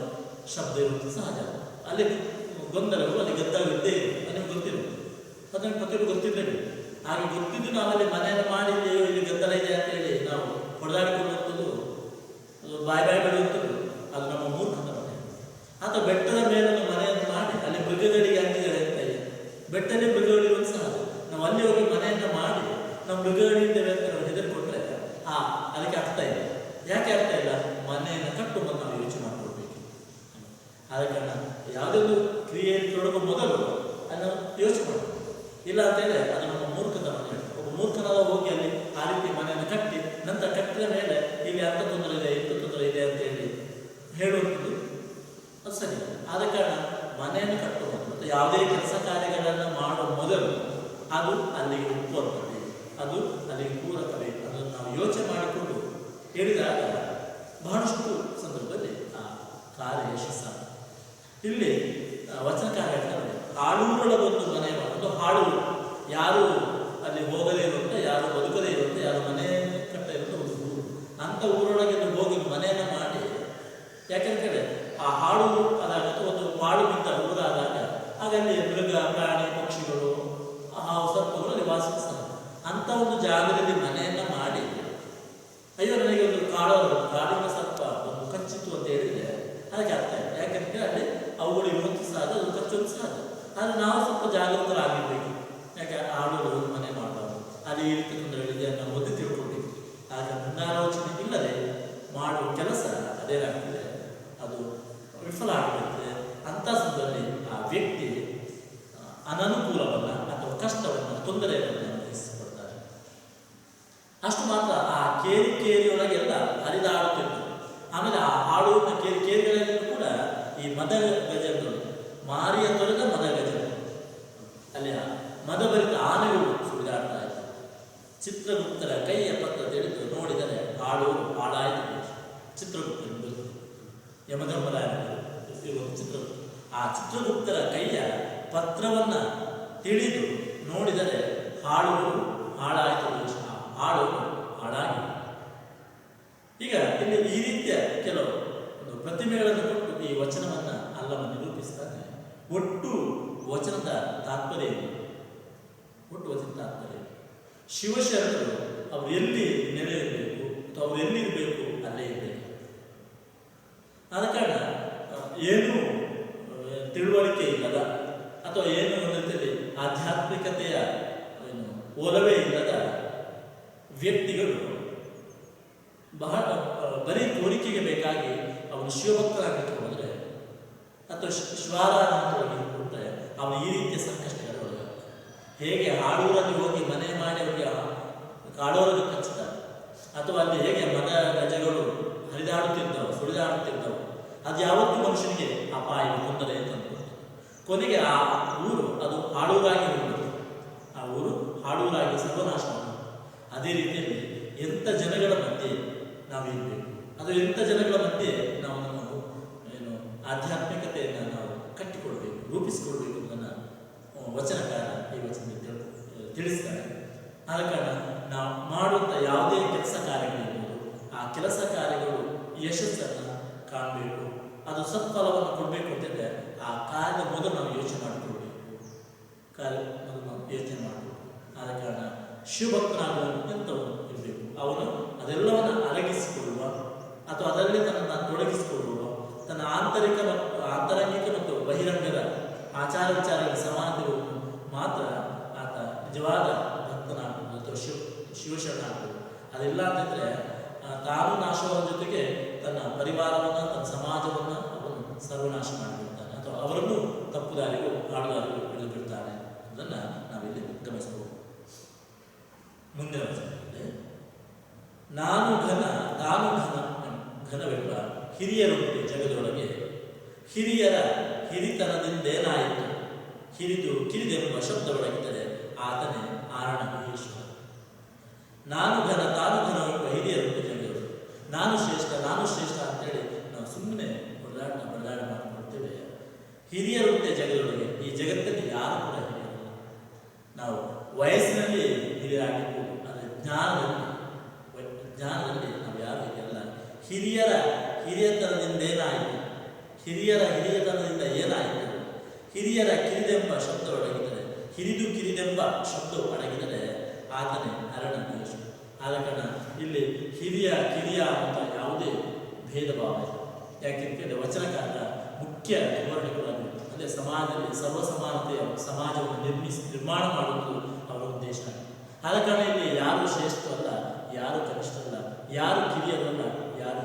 ಶಬ್ದ ಇರುವುದು ಸಹಜ. ಅಲ್ಲಿ ಗೊಂದಲಗಳು, ಅಲ್ಲಿ ಗದ್ದಲ ಇದ್ದೇ ಇರುತ್ತೆ, ನನಗೆ ಗೊತ್ತಿರುತ್ತೆ. ಅದನ್ನು ಪ್ರತಿಯೊಬ್ಬರು ಗೊತ್ತಿರಬೇಕು. ಹಾಗೆ ಗೊತ್ತಿದ್ದು ನಾವಲ್ಲಿ ಮನೆಯನ್ನು ಮಾಡಿ ಇಲ್ಲಿ ಗದ್ದಲ ಇದೆ ಅಂತೇಳಿ ನಾವು ಹೊಡೆದಾಡಿಕೊಳ್ಳುವಂಥದ್ದು, ಅದು ಬಾಯಿ ಬೆಳೆಯುವಂಥದ್ದು, ಅದು ನಮ್ಮ ಮೂರ್ಖದ ಮನೆ. ಅಥವಾ ಬೆಟ್ಟದ ಮೇಲೊಂದು ಮನೆಯನ್ನು ಮಾಡಿ ಅಲ್ಲಿ ಮೃಗಗಳಿಗೆ ಅಂಜಿದರೆ ಅಂತ ಇದೆ. ಬೆಟ್ಟದಲ್ಲಿ ಮೃಗಗಳಿರುವುದು ಸಹಜ. ನಾವು ಅಲ್ಲಿ ಹೋಗಿ ಮನೆಯನ್ನು ಮಾಡಿ ನಾವು ಮೃಗಗಳಿದ್ದೇವೆ ಅಂತ ನಾವು ಹೆದರ್ಕೊಂಡ್ರೆ ಅದಕ್ಕೆ ಅರ್ಥ ಇಲ್ಲ. ಯಾಕೆ ಅರ್ಥ ಇಲ್ಲ? ಮನೆಯನ್ನು ಕಟ್ಟುವಂತ ನಾವು ಯೋಚನೆ ಮಾಡ್ಕೊಳ್ಬೇಕು. ಆದ ಕಾರಣ ಯಾವುದೇ ಒಂದು ಕ್ರಿಯೆಯಲ್ಲಿ ತೊಡಗುವ ಮೊದಲು ಅದನ್ನು ಯೋಚನೆ ಮಾಡಬೇಕು. ಇಲ್ಲ ಅಂತೇಳಿ ಅದು ನಮ್ಮ ಮೂರ್ಖದ ಮನೆ. ಒಬ್ಬ ಮೂರ್ಖನಾದ ಹೋಗಿ ಅಲ್ಲಿ ಆ ರೀತಿ ಮನೆಯನ್ನು ಕಟ್ಟಿ ನಂತರ ಕಟ್ಟಿದ ಮೇಲೆ ಇಲ್ಲಿ ಅಂಥ ತೊಂದರೆ ಇದೆ, ಇಂಥ ತೊಂದರೆ ಇದೆ ಅಂತೇಳಿ ಹೇಳುವಂಥದ್ದು ಅದು ಸರಿ. ಆದ ಕಾರಣ ಮನೆಯನ್ನು ಕಟ್ಟುವ ಮತ್ತು ಯಾವುದೇ ಕೆಲಸ ಕಾರ್ಯಗಳನ್ನು ಮಾಡುವ ಮೊದಲು ಅದು ಅಲ್ಲಿಗೆ ಒಪ್ಪುವಂಥದ್ದು, ಅದು ಅಲ್ಲಿಗೆ ಪೂರಕಬೇಕು. ಅದನ್ನು ನಾವು ಯೋಚನೆ ಮಾಡಿಕೊಂಡು ಹೇಳಿದಾಗ ಬಹಳಷ್ಟು ಸಂದರ್ಭದಲ್ಲಿ ಆ ಕಾರ್ಯ ಯಶಸ್ಸಾಗ. ಇಲ್ಲಿ ವಚನಕಾರ ಹೇಳ್ತಾರೆ, ಹಾಡೂರೊಳಗೊಂದು ಮನೆ ಒಂದು ಹಾಡೂರು, ಯಾರು ಅಲ್ಲಿ ಹೋಗದೇ ಇರುವಂಥ, ಯಾರು ಬದುಕದೇ ಇರುವಂಥ, ಯಾರು ಮನೆ ಕಟ್ಟ ಇರುವಂಥ ಒಂದು ಊರು. ಅಂಥ ಊರೊಳಗೆ ಹೋಗಿ ಮನೆಯನ್ನು ಮಾಡಿ, ಯಾಕೆಂದರೆ ಆ ಹಾಡೂರು ಅದಾಗುತ್ತೆ ಒಂದು ಪಾಡು ಬಿದ್ದ ಊರಾದಾಗ ಹಾಗಲ್ಲಿ ಮೃಗ, ಪ್ರಾಣಿ, ಪಕ್ಷಿಗಳು, ಹಾವು ಸರ್ಪಗಳು ಅಲ್ಲಿ ವಾಸಿಸ್ತಾರೆ. ಅಂಥ ಒಂದು ಜಾಗದಲ್ಲಿ ಮನೆಯನ್ನು ಮಾಡಿ ಅಯ್ಯೋ ನನಗೆ ಒಂದು ಕಾಡಿನ ಸರ್ಪ ಒಂದು ಕಚ್ಚಿತ್ತು ಅಂತ ಹೇಳಿದರೆ ಅದಕ್ಕೆ ಅರ್ಥ ಇಲ್ಲ. ಯಾಕೆಂದರೆ ಅಲ್ಲಿ ಅವುಗಳು ಇವತ್ತು ಸಾಧ ಅದು ಖರ್ಚು ಸಾಧ. ಆದರೆ ನಾವು ಸ್ವಲ್ಪ ಜಾಗೃತರಾಗಿರ್ಬೇಕು. ಯಾಕೆ ಆಡೋದು ಮನೆ ಮಾಡಬಾರ್ದು, ಅಲ್ಲಿ ಈ ರೀತಿ ತೊಂದರೆಗಳಿದೆ ನಾವು ಮೊದಲು ತಿಳ್ಕೊಳ್ಬೇಕು. ಆಗ ಮುಂದಾಲೋಚನೆ ಇಲ್ಲದೆ ಮಾಡುವ ಕೆಲಸ ಅದೇನಾಗ್ತದೆ, ಅದು ವಿಫಲ ಆಗಿರುತ್ತೆ. ಅಂಥ ಸಂದರ್ಭದಲ್ಲಿ ಆ ವ್ಯಕ್ತಿ ಅನನುಕೂಲವನ್ನು ಅಥವಾ ಕಷ್ಟವನ್ನು, ತೊಂದರೆಯನ್ನು ಅನುಭವಿಸಿಕೊಳ್ತಾರೆ. ಅಷ್ಟು ಮಾತ್ರ ಆ ಕೇರಿಯೊಳಗೆಲ್ಲ ಹರಿದಾಡುತ್ತಿತ್ತು. ಆಮೇಲೆ ಆ ಹಾಡುವಂಥ ಕೇರಿಗಳಲ್ಲಿ ಕೂಡ ಈ ಮದ ಗಜಗಳು, ಮಾರಿಯ ತೊರೆದ ಮದ ಗಜಗಳು, ಅಲ್ಲಿ ಮದಭರಿತ ಆನೆಗಳು ಸುಳಿದಾಡ್ತಾ ಇತ್ತು. ಚಿತ್ರಗುಪ್ತರ ಕೈಯ ಪತ್ರ ತಿಳಿದು ನೋಡಿದರೆ ಹಾಡು ಹಾಳಾಯಿತು. ಚಿತ್ರಗುಪ್ತರು ಯಮಧರ್ಮರಾಯರು ಚಿತ್ರಗುಪ್ತ, ಆ ಚಿತ್ರಗುಪ್ತರ ಕೈಯ ಪತ್ರವನ್ನು ತಿಳಿದು ನೋಡಿದರೆ ಹಾಡುಗಳು ಹಾಳಾಯಿತು, ಹಾಡು ಹಾಳಾಗಿ. ಈಗ ಇಲ್ಲಿ ಈ ರೀತಿಯ ಕೆಲವು ಒಂದು ಪ್ರತಿಮೆಗಳನ್ನು ಕೊಟ್ಟು ಈ ವಚನವನ್ನು ಅಲ್ಲವನ್ನು ನಿರೂಪಿಸ್ತಾನೆ. ಒಟ್ಟು ವಚನದ ತಾತ್ಪರ್ಯ ಶಿವಶರಣರು ಅವರು ಎಲ್ಲಿ ನೆಲೆಯಿರಬೇಕು ಅಥವಾ ಅವ್ರು ಎಲ್ಲಿರಬೇಕು ಅಲ್ಲೇ ಇರಬೇಕು. ಆದ ಕಾರಣ ಏನು ತಿಳುವಳಿಕೆ ಇಲ್ಲದ ಅಥವಾ ಏನು ಒಂದು ರೀತಿಯಲ್ಲಿ ಆಧ್ಯಾತ್ಮಿಕತೆಯ ಒಲವೇ ಇಲ್ಲದ ವ್ಯಕ್ತಿಗಳು ಬಹಳ ಬರೀ ಕೋರಿಕೆಗೆ ಬೇಕಾಗಿ ಅವನು ಶಿವಭಕ್ತರಾಗಲಿಕ್ಕೆ ಹೋದರೆ ಅಥವಾ ಶ್ವಾರಾಧನವಾಗಿ ಕೊಟ್ಟರೆ ಅವನು ಈ ರೀತಿಯ ಸಂಕಷ್ಟಗಳು ಒಳಗಾಗ್ತದೆ. ಹೇಗೆ ಹಾಡೂರಲ್ಲಿ ಹೋಗಿ ಮನೆ ಮಾಡಿ ಅವರಿಗೆ ಕಾಡೋರಿಗೆ ಕಚ್ಚುತ್ತಾರೆ, ಅಥವಾ ಅಲ್ಲಿ ಹೇಗೆ ಮದ ಗಜಗಳು ಹರಿದಾಡುತ್ತಿದ್ದವು, ಸುಳಿದಾಡುತ್ತಿದ್ದವು, ಅದು ಯಾವತ್ತೂ ಮನುಷ್ಯನಿಗೆ ಅಪಾಯ ತೊಂದರೆ ತಂದು ಕೊನೆಗೆ ಆ ಊರು ಅದು ಹಾಡೂರಾಗಿ ಹೋಗುವುದು, ಆ ಊರು ಹಾಡೂರಾಗಿ ಸರ್ವನಾಶ. ಅದೇ ರೀತಿಯಲ್ಲಿ ಎಂಥ ಜನಗಳ ಮಧ್ಯೆ ನಾವು ಇರಬೇಕು, ಅದು ಎಂಥ ಜನಗಳ ಮಧ್ಯೆ ನಾವು ನಮ್ಮ ಆಧ್ಯಾತ್ಮಿಕತೆಯನ್ನು ನಾವು ಕಟ್ಟಿಕೊಳ್ಬೇಕು, ರೂಪಿಸಿಕೊಳ್ಬೇಕು ಅನ್ನೋದನ್ನು ವಚನಕಾರ ಈ ವಚನದಲ್ಲಿ ತಿಳಿಸ್ತಾರೆ. ಆದ ಕಾರಣ ನಾವು ಮಾಡುವಂಥ ಯಾವುದೇ ಕೆಲಸ ಕಾರ್ಯಗಳಿರ್ಬೋದು, ಆ ಕೆಲಸ ಕಾರ್ಯಗಳು ಯಶಸ್ಸನ್ನು ಕಾಣಬೇಕು, ಅದು ಸತ್ಫಲವನ್ನು ಕೊಡಬೇಕು ಅಂತಂದರೆ ಆ ಕಾರ್ಯದ ಮೊದಲು ನಾವು ಯೋಚನೆ ಮಾಡಿಕೊಳ್ಬೇಕು, ಯೋಚನೆ ಮಾಡಬೇಕು. ಆದ ಕಾರಣ ಶಿವಭಕ್ತನಾಗುವಂಥವು ಇರಬೇಕು. ಅವನು ಅದೆಲ್ಲವನ್ನು ಅರಗಿಸಿಕೊಳ್ಳುವ ಅಥವಾ ಅದರಲ್ಲಿ ತನ್ನನ್ನು ತೊಡಗಿಸಿಕೊಳ್ಳುವ, ತನ್ನ ಆಂತರಂಗಿಕ ಮತ್ತು ಬಹಿರಂಗದ ಆಚಾರ ವಿಚಾರಗಳ ಸಮಾನತೆಗಳನ್ನು ಮಾತ್ರ ಆತ ನಿಜವಾದ ಭಕ್ತನಾಗುವುದು ಅಥವಾ ಶಿವಶರಣಾಗುವುದು. ಅದೆಲ್ಲ ಅಂತಂದರೆ ತಾನು ನಾಶವಾದ ಜೊತೆಗೆ ತನ್ನ ಪರಿವಾರವನ್ನು, ತನ್ನ ಸಮಾಜವನ್ನು ಅವನು ಸರ್ವನಾಶ ಮಾಡಿಬಿಡ್ತಾನೆ ಅಥವಾ ಅವರನ್ನು ತಪ್ಪು ದಾರಿಗೂ ಹಾಡುದಾರಿಗೂ ಇಳಿದುಬಿಡ್ತಾನೆ. ಅದನ್ನು ನಾವಿಲ್ಲಿ ಗಮನಿಸಬಹುದು. ಮುಂದಿನ ವಚನದಲ್ಲಿ ನಾನು ಘನ ತಾನು ಘನವೆಂಬ ಹಿರಿಯರುಂಟು ಜಗದೊಳಗೆ, ಹಿರಿಯರ ಹಿರಿತನದಿಂದೇನಾಯಿತು, ಕಿರಿದೆಂಬ ಶಬ್ದವೊಳಗಿದ್ದರೆ ಆತನೇ ಆರಣ ಮಹೇಶ್ವರ. ನಾನು ಘನ ತಾನು ಘನವೆಂಬ ಹಿರಿಯರುಂಟು ಜಗದೊಳಗೆ. ನಾನು ಶ್ರೇಷ್ಠ ಅಂತೇಳಿ ನಾವು ಸುಮ್ಮನೆ ಬಡದಾಟ ಮಾಡಿಕೊಳ್ತೇವೆ. ಹಿರಿಯರುಂಟೆ ಜಗದೊಳಗೆ. ಈ ಜಗತ್ತಲ್ಲಿ ಯಾರು ಕೂಡ ಹಿರಿಯರಲ್ಲ. ನಾವು ವಯಸ್ಸಿನಲ್ಲಿ ಹಿರಿಯರಾಗಿರ್ಬೋದು, ಆದರೆ ಜ್ಞಾನದಲ್ಲಿ ನಾವು ಯಾರು ಹಿರಿಯರಲ್ಲ. ಹಿರಿಯತನದಿಂದ ಏನಾಯಿತು, ಹಿರಿಯರ ಕಿರಿದೆಂಬ ಶಬ್ದವೊಳಗಿದ್ದರೆ, ಕಿರಿದೆಂಬ ಶಬ್ದವು ಅಡಗಿದರೆ ಆತನೇ ಅರಣ ಮಹೇಶ್ವರ. ಆದ ಕಾರಣ ಇಲ್ಲಿ ಕಿರಿಯ ಅಂತ ಯಾವುದೇ ಭೇದ ಭಾವ ಇಲ್ಲ. ಯಾಕೆಂದರೆ ವಚನಕಾರ ಮುಖ್ಯ ಧೋರಣೆಗಳನ್ನು ಅಂದರೆ ಸಮಾಜದಲ್ಲಿ ಸರ್ವ ಸಮಾನತೆಯ ಸಮಾಜವನ್ನು ನಿರ್ಮಾಣ ಮಾಡುವುದು ಅವರ ಉದ್ದೇಶ. ಆದ ಕಾರಣ ಇಲ್ಲಿ ಯಾರು ಶ್ರೇಷ್ಠವಲ್ಲ, ಯಾರು ಕನಿಷ್ಠವಲ್ಲ, ಯಾರು ಕಿರಿಯರಲ್ಲ, ಯಾರು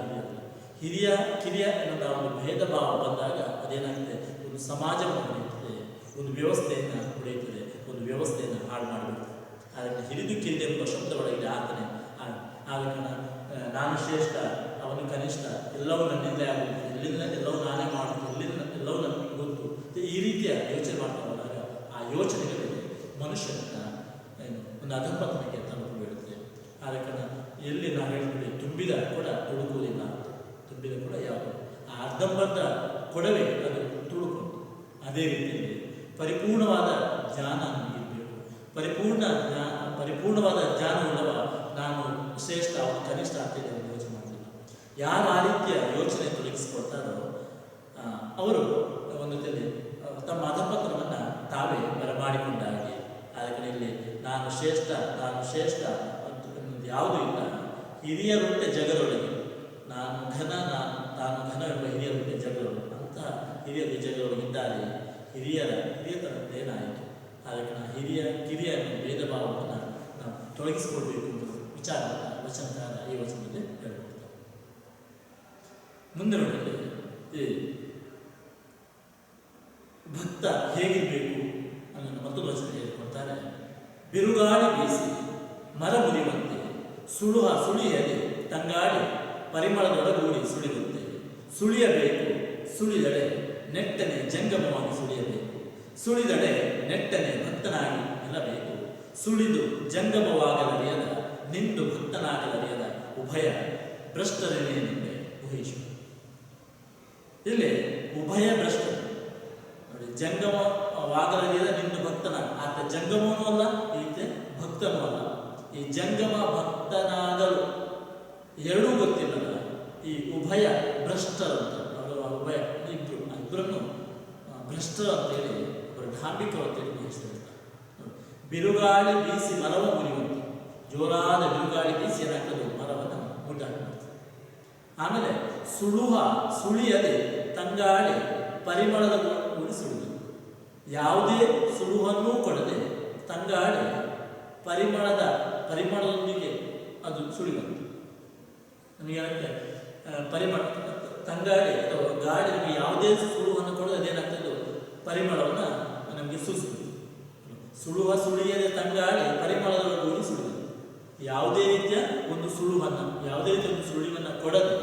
ಹಿರಿಯರಲ್ಲ. ಕಿರಿಯ ಎನ್ನುವ ಒಂದು ಭೇದ ಭಾವ ಬಂದಾಗ ಅದೇನಾಗ್ತದೆ, ಒಂದು ಸಮಾಜವನ್ನು ಹೊಡೆಯುತ್ತದೆ, ಒಂದು ವ್ಯವಸ್ಥೆಯನ್ನು ಹೊಡೆಯುತ್ತದೆ, ಒಂದು ವ್ಯವಸ್ಥೆಯನ್ನು ಹಾಳು ಮಾಡಿಬಿಡ್ತದೆ. ಅದಕ್ಕೆ ಕಿರಿದೆಂಬ ಶಬ್ದವೊಳಗಿದೆ ಆತನೇ. ಆದ ಕಾರಣ ನಾನು ಶ್ರೇಷ್ಠ, ಅವನು ಕನಿಷ್ಠ, ಎಲ್ಲವೂ ನನ್ನಿಂದ ಆಗುತ್ತೆ, ಎಲ್ಲಿಂದ ಎಲ್ಲವೂ ನಾನೇ ಮಾಡುತ್ತೆ, ಎಲ್ಲಿಂದ ಎಲ್ಲವೂ ನನಗೆ ಗೊತ್ತು, ಈ ರೀತಿಯ ಯೋಚನೆ ಮಾಡ್ತಾ ಹೋದಾಗ ಆ ಯೋಚನೆಗಳಿಗೆ ಮನುಷ್ಯನ ಒಂದು ಅಧಪತನಕ್ಕೆ ತಲುಪು ಬೀಳುತ್ತೆ. ಆದ ಕಾರಣ ಎಲ್ಲಿ ನಾವು ಹೇಳ್ತೀವಿ ತುಂಬಿದ ಕೊಡ ತುಳುಕುವುದಿಲ್ಲ, ತುಂಬಿದ ಕೊಡ ಯಾವುದು, ಆ ಅರ್ಧಂಬರ್ಧ ಕೊಡವೇ ಅದು ತುಳುಕು. ಅದೇ ರೀತಿಯಲ್ಲಿ ಪರಿಪೂರ್ಣವಾದ ಜ್ಞಾನ ನಮಗಿರಬೇಕು. ಪರಿಪೂರ್ಣವಾದ ಜ್ಞಾನವುಳ್ಳವ ನಾನು ಶ್ರೇಷ್ಠ, ಅವನು ಕನಿಷ್ಠ ಅಂತೇಳಿ ಅವರು ಯೋಚನೆ ಮಾಡ್ತಿಲ್ಲ. ಯಾರು ಆ ರೀತಿಯ ಯೋಚನೆ ತೊಡಗಿಸಿಕೊಳ್ತಾರೋ ಅವರು ಒಂದು ರೀತಿಯಲ್ಲಿ ತಮ್ಮ ಅಧಪತನವನ್ನು ತಾವೇ ಬರಮಾಡಿಕೊಂಡಾಗೆ. ಅದಕ್ಕೆ ಇಲ್ಲಿ ನಾನು ಶ್ರೇಷ್ಠ ಯಾವುದೂ ಇಲ್ಲ. ಹಿರಿಯರುಂಟೆ ಜಗದೊಳಗೆ, ತಾನು ಘನ ಎಂಬ ಹಿರಿಯರುಂಟೆ ಜಗದೊಳಗೆ. ಅಂತಹ ಹಿರಿಯ ಹಿರಿಯ ಬೀಜಗಳು ಇದ್ದಾರೆ, ಹಿರಿಯತನದ್ದೇನಾಯಿತು, ಅದಕ್ಕೆ ನಾವು ಕಿರಿಯ ಭೇದ ಭಾವವನ್ನು ನಾವು ತೊಡಗಿಸಿಕೊಳ್ಬೇಕು ಅಂತ ವಿಚಾರ ವಚನಕಾರ ಈ ವಚನದಲ್ಲಿ ಹೇಳ್ಕೊಡ್ತಾರೆ. ಮುಂದೆ ನೋಡಿದ್ರೆ ಈ ಭಕ್ತ ಹೇಗಿರಬೇಕು ಅನ್ನೋದು ಮತ್ತೊಂದು ವಚನ ಹೇಳ್ಕೊಡ್ತಾರೆ. ಬಿರುಗಾಳಿ ಬೀಸಿ ಮರ ಮುರಿಯುವಂತೆ ಸುಳಿಯದೆ ತಂಗಾಡಿ ಪರಿಮಳದೊಡಗೂಡಿ ಸುಳಿಯುವಂತೆ ಸುಳಿಯಬೇಕು, ಸುಳಿದಡೆ ನೆಟ್ಟನೆ ಜಂಗಮವಾಗಿ ಸುಳಿಯಬೇಕು, ಸುಳಿದಡೆ ನೆಟ್ಟನೆ ಭಕ್ತನಾಗಿ ನಿಲ್ಲಬೇಕು, ಸುಳಿದು ಜಂಗಮವಾಗಲರಿಯದ ನಿಂದು ಭಕ್ತನಾಗಲರಿಯದ ಉಭಯ ಭ್ರಷ್ಟರನೇ ನಿಂದೆ ಊಹಿಸು. ಇಲ್ಲಿ ಉಭಯ ಭ್ರಷ್ಟ ನೋಡಿ, ಜಂಗಮವಾಗಲರಿಯದ ನಿಂದು ಭಕ್ತನ ಆತ ಜಂಗಮನೂ ಅಲ್ಲ, ಈತ ಭಕ್ತನೂ ಅಲ್ಲ. ಈ ಜಂಗಮ ಭಕ್ತನಾಗಲು ಎರಡೂ ಗೊತ್ತಿಲ್ಲದ ಈ ಉಭಯ ಭ್ರಷ್ಟರಂತ ಉಭಯ ಇಬ್ಬರನ್ನು ಭ್ರಷ್ಟರು ಅಂತೇಳಿ ಒಬ್ಬರು ಢಾಂಬಿಕರು ಅಂತೇಳಿ ಭಾವಿಸ್ತಿರ್ತಾರೆ. ಬಿರುಗಾಳಿ ಬೀಸಿ ಮರವ ಮುರಿಯುವಂತೆ, ಜೋರಾದ ಬಿರುಗಾಳಿ ಬೀಸಿ ಏನಾಗ್ತದೆ ಮರವನ್ನು ಮುಟ್ಟಾಕ್ಬಿಡ್ತದೆ. ಆಮೇಲೆ ಸುಳಿಯದೆ ತಂಗಾಳಿ ಪರಿಮಳದ ಕೂಡಿ ಸುಳಿದು, ಯಾವುದೇ ಸುಳುಹನ್ನೂ ಕೊಡದೆ ತಂಗಾಳಿ ಪರಿಮಳದೊಂದಿಗೆ ಅದು ಸುಳಿಬಂತು. ನಮಗೆ ಪರಿಮಳ ತಂಗಾಳಿ ಅಥವಾ ಗಾಳಿ ನಮಗೆ ಯಾವುದೇ ಸುಳುವನ್ನು ಕೊಡದೆ ಅದೇನಾಗ್ತದೆ ಪರಿಮಳವನ್ನು ನಮಗೆ ಸೂಚಿಸುತ್ತೆ. ಸುಳಿಯದೆ ತಂಗಾಳಿ ಪರಿಮಳದೊಳಗೆ ಸುಳಿದು, ಯಾವುದೇ ರೀತಿಯ ಒಂದು ಸುಳುವನ್ನು ಯಾವುದೇ ರೀತಿಯ ಒಂದು ಸುಳಿವನ್ನು ಕೊಡದೆ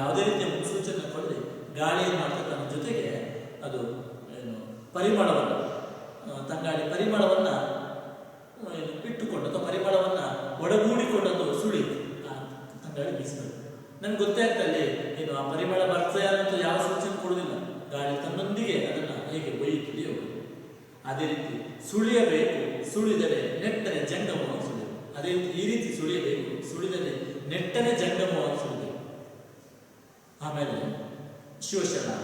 ಯಾವುದೇ ರೀತಿಯ ಮುನ್ಸೂಚನೆ ಕೊಡದೆ ಗಾಳಿ ಏನು ಮಾಡ್ತದೆ ನಮ್ಮ ಜೊತೆಗೆ ಅದು ಪರಿಮಳವನ್ನು ತಂಗಾಳಿ ಪರಿಮಳವನ್ನು ಇಟ್ಟುಕೊಂಡು ಅಥವಾ ಪರಿಮಳವನ್ನು ಒಡಗೂಡಿಕೊಂಡದ್ದು ಸುಳಿ ತಂಗಾಳಿ ಬೀಸಿದರು. ನನ್ಗೆ ಗೊತ್ತೇ ಆಗ್ತದೆ ಆ ಪರಿಮಳ ಬರ್ತದೆ ಅನ್ನೋದು ಯಾವ ಸೂಚನೆ ಕೊಡುವುದಿಲ್ಲ. ಗಾಳಿ ತನ್ನೊಂದಿಗೆ ಅದನ್ನು ಹೇಗೆ ಒಯ್ಯುತ್ತದೆಯೋ ಅದೇ ರೀತಿ ಸುಳಿಯಬೇಕು, ಸುಳಿದರೆ ನೆಟ್ಟನೆ ಜಂಗಮವಾಗಿ ಸುಳಿಯಬೇಕು. ಅದೇ ಈ ರೀತಿ ಸುಳಿಯಬೇಕು, ಸುಳಿದರೆ ನೆಟ್ಟನೆ ಜಂಗಮವಾಗಿ ಸುಳಿಯಬೇಕು. ಆಮೇಲೆ ಶಿವಶರಣ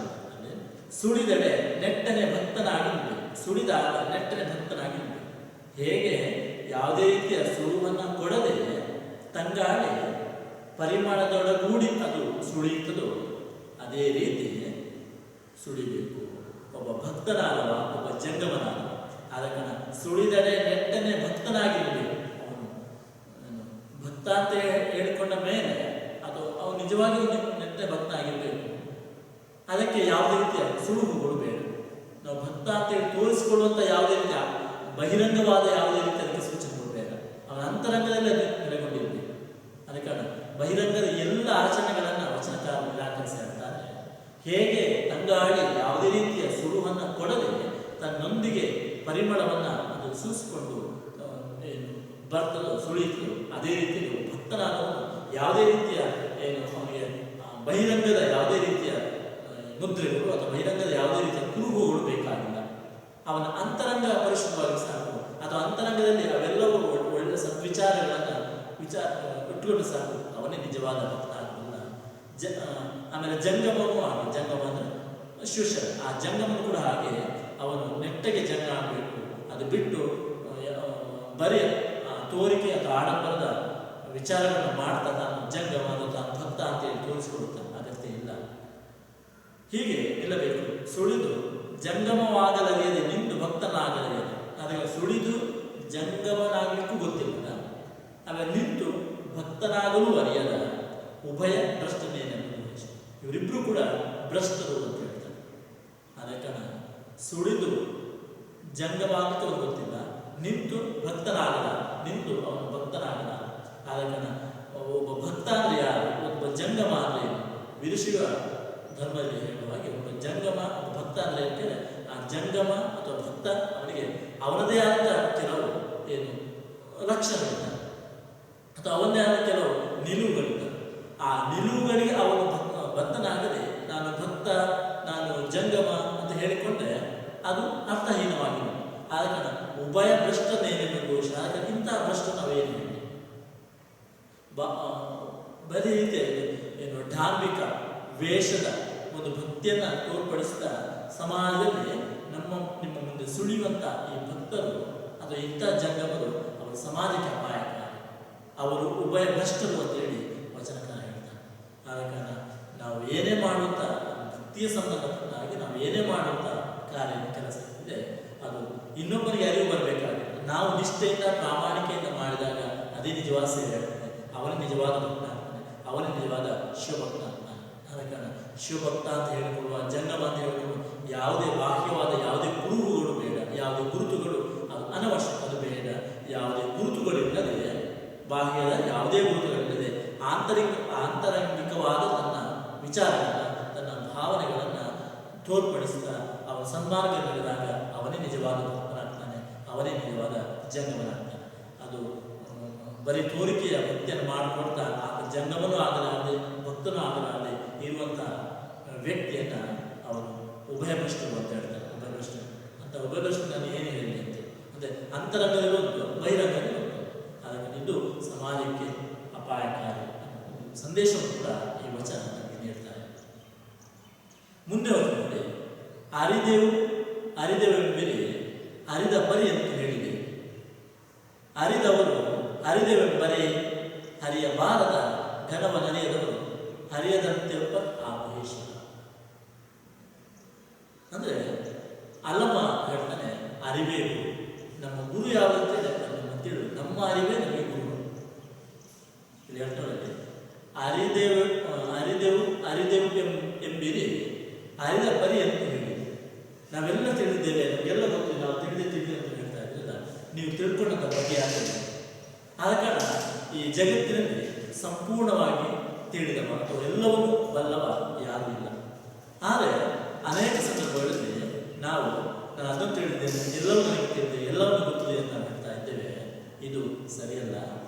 ಸುಳಿದಡೆ ನೆಟ್ಟನೆ ಭಕ್ತನಾಗಿ ನಿಲ್ಲಬೇಕು, ಸುಳಿದಾಗ ನೆಟ್ಟನೆ ಭಕ್ತನಾಗಿ ನಿಲ್ಲಬೇಕು. ಹೇಗೆ ಯಾವುದೇ ರೀತಿಯ ಸುಳುವನ್ನು ಕೊಡದೆ ತಂಗಾಳಿ ಪರಿಮಳದೊಡಗೂಡಿ ಅದು ಸುಳಿಯುತ್ತದೋ ಅದೇ ರೀತಿ ಸುಳಿಬೇಕು ಒಬ್ಬ ಭಕ್ತನಾದವ, ಒಬ್ಬ ಜಂಗಮನಾದವ. ಅದಕ್ಕೆ ಸುಳಿದಡೆ ನೆಟ್ಟನೆ ಭಕ್ತನಾಗಿರಬೇಕು. ಅವನು ಭಕ್ತ ಅಂತ ಹೇಳಿಕೊಂಡ ಮೇಲೆ ಅವನು ನಿಜವಾಗಿಯೂ ನೆಟ್ಟನೆ ಭಕ್ತ ಆಗಿರಬೇಕು. ಅದಕ್ಕೆ ಯಾವುದೇ ರೀತಿಯ ಸುಳುಹುಗಳು ಬೇಡ. ನಾವು ಭಕ್ತ ಅಂತೇಳಿ ತೋರಿಸಿಕೊಳ್ಳುವಂಥ ಯಾವುದೇ ರೀತಿಯ ಬಹಿರಂಗವಾದ ಯಾವುದೇ ರೀತಿ ಅದಕ್ಕೆ ಸೂಚನೆಗಳು ಬೇಡ. ಅವನ ಅಂತರಂಗದಲ್ಲಿ ಅದು ನೆಲೆಗೊಂಡಿರಬೇಕು. ಅದಕ್ಕೆ ಬಹಿರಂಗದ ಎಲ್ಲ ಆಚರಣೆಗಳನ್ನು ವಚನಕಾರ ನಿರಾಕರಿಸಿ ಹೇಳ್ತಾರೆ. ಹೇಗೆ ತಂಗಾಳಿ ಯಾವುದೇ ರೀತಿಯ ಸುಳುವನ್ನು ಕೊಡದೆ ತನ್ನೊಂದಿಗೆ ಪರಿಮಳವನ್ನು ಅದು ಸೂಸಿಕೊಂಡು ಬರ್ತದೋ ಸುಳಿಯುತ್ತದೋ ಅದೇ ರೀತಿ ಭಕ್ತನಾದವನು ಯಾವುದೇ ರೀತಿಯ ಅವನಿಗೆ ಬಹಿರಂಗದ ಯಾವುದೇ ರೀತಿಯ ಮುದ್ರೆಗಳು ಅಥವಾ ಬಹಿರಂಗದ ಯಾವುದೇ ರೀತಿಯ ಕುರುಹುಗಳು ಬೇಕಾಗಿಲ್ಲ. ಅವನ ಅಂತರಂಗ ಪರಿಶುದ್ಧವಾಗಿ ಸಾಕು, ಅಥವಾ ಅಂತರಂಗದಲ್ಲಿ ಅವೆಲ್ಲವೂ ಒಳ್ಳೆಯ ಸದ್ವಿಚಾರಗಳನ್ನು ಇಟ್ಟುಕೊಂಡು ಸಾಕು, ಅವನೇ ನಿಜವಾದ ಭಕ್ತ ಆಗಲ್ಲ. ಆಮೇಲೆ ಜಂಗಮವೂ ಹಾಗೆ, ಜಂಗಮ ಅಂದರೆ ಶಿವಶರ, ಆ ಜಂಗಮನು ಕೂಡ ಹಾಗೆ ಅವನು ನೆಟ್ಟಗೆ ಜಂಗ ಆಗಬೇಕು. ಅದು ಬಿಟ್ಟು ಬರೀ ತೋರಿಕೆ ಅಥವಾ ಆಡಂಬರದ ವಿಚಾರಗಳನ್ನು ಮಾಡ್ತಾ ತಾನು ಜಂಗಮ ಅಥವಾ ತಾನು ಭಕ್ತ ಅಂತೇಳಿ ತೋರಿಸಿಕೊಳ್ಳುತ್ತಾನೆ, ಅಗತ್ಯ ಇಲ್ಲ. ಹೀಗೆ ನಿಲ್ಲಬೇಕು. ಸುಳಿದು ಜಂಗಮವಾಗಲರಿಯದೆ ನಿಂದು ಭಕ್ತನಾಗಲರಿಯದೆ. ಅದಕ್ಕೆ ಸುಳಿದು ಜಂಗಮನಾಗಲಿಕ್ಕೂ ಗೊತ್ತಿಲ್ಲ, ಆಮೇಲೆ ನಿಂತು ಭಕ್ತನಾಗಲೂ ಅರಿಯದ ಉಭಯ ಭ್ರಷ್ಟನೇನೆ. ಇವರಿಬ್ಬರು ಕೂಡ ಭ್ರಷ್ಟರು ಅಂತ ಹೇಳ್ತಾರೆ. ಅದಕ್ಕೆ ಸುಳಿದು ಜಂಗಮ ಆಗಲಿಕ್ಕೆ ಅವನು ಗೊತ್ತಿಲ್ಲ, ನಿಂತು ಭಕ್ತನಾಗಲ್ಲ, ನಿಂತು ಅವನು ಭಕ್ತನಾಗಲ್ಲ. ಅದಕ್ಕೆ ಒಬ್ಬ ಭಕ್ತ ಅಂದರೆ ಯಾರು, ಒಬ್ಬ ಜಂಗಮ ಅಂದರೆ ವಿದುಷಿಯ ಧರ್ಮದಲ್ಲಿ ಹೇಳುವ ಹಾಗೆ ಒಬ್ಬ ಜಂಗಮ ಭಕ್ತ ಅಂದರೆ ಹೇಳ್ತೇನೆ. ಆ ಜಂಗಮ ಅಥವಾ ಭಕ್ತ ಅವನಿಗೆ ಅವನದೇ ಆದ ಕೆಲವು ಲಕ್ಷಣಗಳಿದ್ದಾವೆ ಅಥವಾ ಅವನದೇ ಆದ ಕೆಲವು ನಿಲುವುಗಳಿದ್ದಾವೆ. ಆ ನಿಲುವುಗಳಿಗೆ ಅವನು ಬದ್ಧನಾಗದೆ ನಾನು ಭಕ್ತ, ನಾನು ಜಂಗಮ ಅಂತ ಹೇಳಿಕೊಂಡ್ರೆ ಅದು ಅರ್ಥಹೀನವಾಗಿದೆ. ಆದ ಕಾರಣ ಉಭಯ ಭ್ರಷ್ಟನೇನೆಂಬ ಘೋಷ. ಅದಕ್ಕೆ ಇಂತಹ ಭ್ರಷ್ಟ ನಾವೇನು ಬರೀ ಧಾರ್ಮಿಕ ವೇಷದ ಒಂದು ಭಕ್ತಿಯನ್ನು ತೋರ್ಪಡಿಸಿದ ಸಮಾಜದಲ್ಲಿ ನಿಮ್ಮ ಮುಂದೆ ಸುಳಿಯುವಂಥ ಈ ಭಕ್ತರು ಅಥವಾ ಇಂಥ ಜಂಗಮರು ಅವರು ಸಮಾಜಕ್ಕೆ ಅಪಾಯಕಾರಿ, ಅವರು ಉಭಯ ಭ್ರಷ್ಟರು ಅಂತೇಳಿ ವಚನಕಾರ ಹೇಳ್ತಾರೆ. ಆದ ಕಾರಣ ನಾವು ಏನೇ ಮಾಡುತ್ತಾ ಭಕ್ತ ಭಕ್ತಿಯ ಸಂಬಂಧಪಟ್ಟಾಗಿ ನಾವು ಏನೇ ಮಾಡುವಂಥ ಕಾರ್ಯ ಕೆಲಸ ಇದೆ ಅದು ಇನ್ನೊಬ್ಬರಿಗೆ ಅರಿವು ಬರಬೇಕಾಗಿದೆ. ನಾವು ನಿಷ್ಠೆಯಿಂದ ಪ್ರಾಮಾಣಿಕೆಯಿಂದ ಮಾಡಿದಾಗ ಅದೇ ನಿಜವಾದ ಸೇವೆ ಆಗ್ತದೆ. ಅವನೇ ನಿಜವಾದ ಭಕ್ತ ಆಗ್ತಾನೆ, ಅವನೇ ನಿಜವಾದ ಶಿವಭಕ್ತ ಆಗ್ತಾನೆ. ಆದ ಕಾರಣ ಶಿವಭಕ್ತ ಅಂತ ಹೇಳಿಕೊಳ್ಳುವ, ಜಂಗಮ ಅಂತ ಹೇಳಿಕೊಳ್ಳುವ ಯಾವುದೇ ಬಾಹ್ಯವಾದ ಯಾವುದೇ ಗುರುಗಳು ಬೇಡ, ಯಾವುದೇ ಗುರುತುಗಳು ಅದು ಅನವಶ್ಯಕ, ಅದು ಬೇಡ. ಯಾವುದೇ ಗುರುತುಗಳಿಲ್ಲದೆ, ಬಾಹ್ಯದ ಯಾವುದೇ ಗುರುತುಗಳಿಲ್ಲದೆ ಆಂತರಂಗಿಕವಾದ ತನ್ನ ವಿಚಾರಗಳನ್ನು, ತನ್ನ ಭಾವನೆಗಳನ್ನು ತೋರ್ಪಡಿಸಿದ ಅವನ ಸನ್ಮಾರ್ಗ ನಡೆದಾಗ ಅವನೇ ನಿಜವಾದ ಭಕ್ತನಾಗ್ತಾನೆ, ಅವನೇ ನಿಜವಾದ ಜಂಗಮನಾಗ್ತಾನೆ. ಅದು ಬರೀ ತೋರಿಕೆಯ ಭಕ್ತಿಯನ್ನು ಮಾಡಿಕೊಡ್ತಾ ಆತ ಜಂಗಮನೂ ಆಗಲಾರದೆ ಭಕ್ತನೂ ಆಗಲಾರದೆ ಇರುವಂಥ ವ್ಯಕ್ತಿಯನ್ನು ಅವನು ಉಭಯಭ್ರಷ್ಟರು ಅಂತ ಹೇಳ್ತಾರೆ. ಉಭಯಭ್ರಷ್ಟರು ಅಂತ ಉಭಯಭ್ರಷ್ಟರು ನಾನು ಏನು ಹೇಳಿ ಅಂತ ಅಂದರೆ ಅಂತರಂಗದಲ್ಲೊಂದು ಬಹಿರಂಗದಲ್ಲೊಂದು. ಅದಕ್ಕೆ ಇದು ಸಮಾಜಕ್ಕೆ ಅಪಾಯಕಾರಿ ಸಂದೇಶವನ್ನು ಕೂಡ ಈ ವಚನ ನಮಗೆ ನೀಡ್ತಾರೆ. ಮುಂದೆ ಹೋಗಿ ನೋಡಿ, ಅರಿದೆವೆಂಬೆರೆ ಅರಿದ ಪರಿ ಅಂತ ಹೇಳಿದೆ. ಅರಿದವರು ಅರಿದೆವೆಂಬರೆ ಹರಿಯಬಾರದ ಘನವನರಿಯದವರು ಹರಿಯದಂತೆಪ್ಪ ಆ ಮಹೇಶ್ವರ. ಅಂದರೆ ಅಲ್ಲಮ್ಮ ಹೇಳ್ತಾನೆ, ಅರಿವೇ ಗುರು. ನಮ್ಮ ಗುರು ಯಾವುದಂತ ಹೇಳ್ತಾರೆ, ನಮ್ಮ ತಿಳು, ನಮ್ಮ ಅರಿವೇ ನಮಗೆ ಗುರು. ಇಲ್ಲಿ ಹೇಳ್ತಾಳೆ, ಅರಿದೆವು ಎಂಬಿರಿ ಅರಿದ ಪರಿ ಅಂತ ಹೇಳಿ. ನಾವೆಲ್ಲ ತಿಳಿದಿದ್ದೇವೆ, ನಮಗೆಲ್ಲ ಗೊತ್ತಿಲ್ಲ, ನಾವು ತಿಳಿದಿದ್ದೀವಿ ಅಂತ ಹೇಳ್ತಾ ಇದ್ದಿಲ್ಲ. ನೀವು ತಿಳ್ಕೊಂಡಂಥ ಬಗ್ಗೆ ಆಗಿಲ್ಲ. ಆದ ಕಾರಣ ಈ ಜಗತ್ತಿನಲ್ಲಿ ಸಂಪೂರ್ಣವಾಗಿ ತಿಳಿದವ ಅಥವಾ ಎಲ್ಲವನ್ನೂ ಬಲ್ಲವ ಯಾರೂ ಇಲ್ಲ. ಆದರೆ ಅನೇಕ ಸಂದರ್ಭಗಳಲ್ಲಿ ನಾನು ಅದನ್ನು ತಿಳಿದ್ದೇನೆ, ಎಲ್ಲವೂ ನನಗೆ ತಿಳಿದೆ, ಎಲ್ಲವನ್ನೂ ಗೊತ್ತಿದೆ ಅಂತ ಹೇಳ್ತಾ ಇದ್ದೇವೆ. ಇದು ಸರಿಯಲ್ಲ,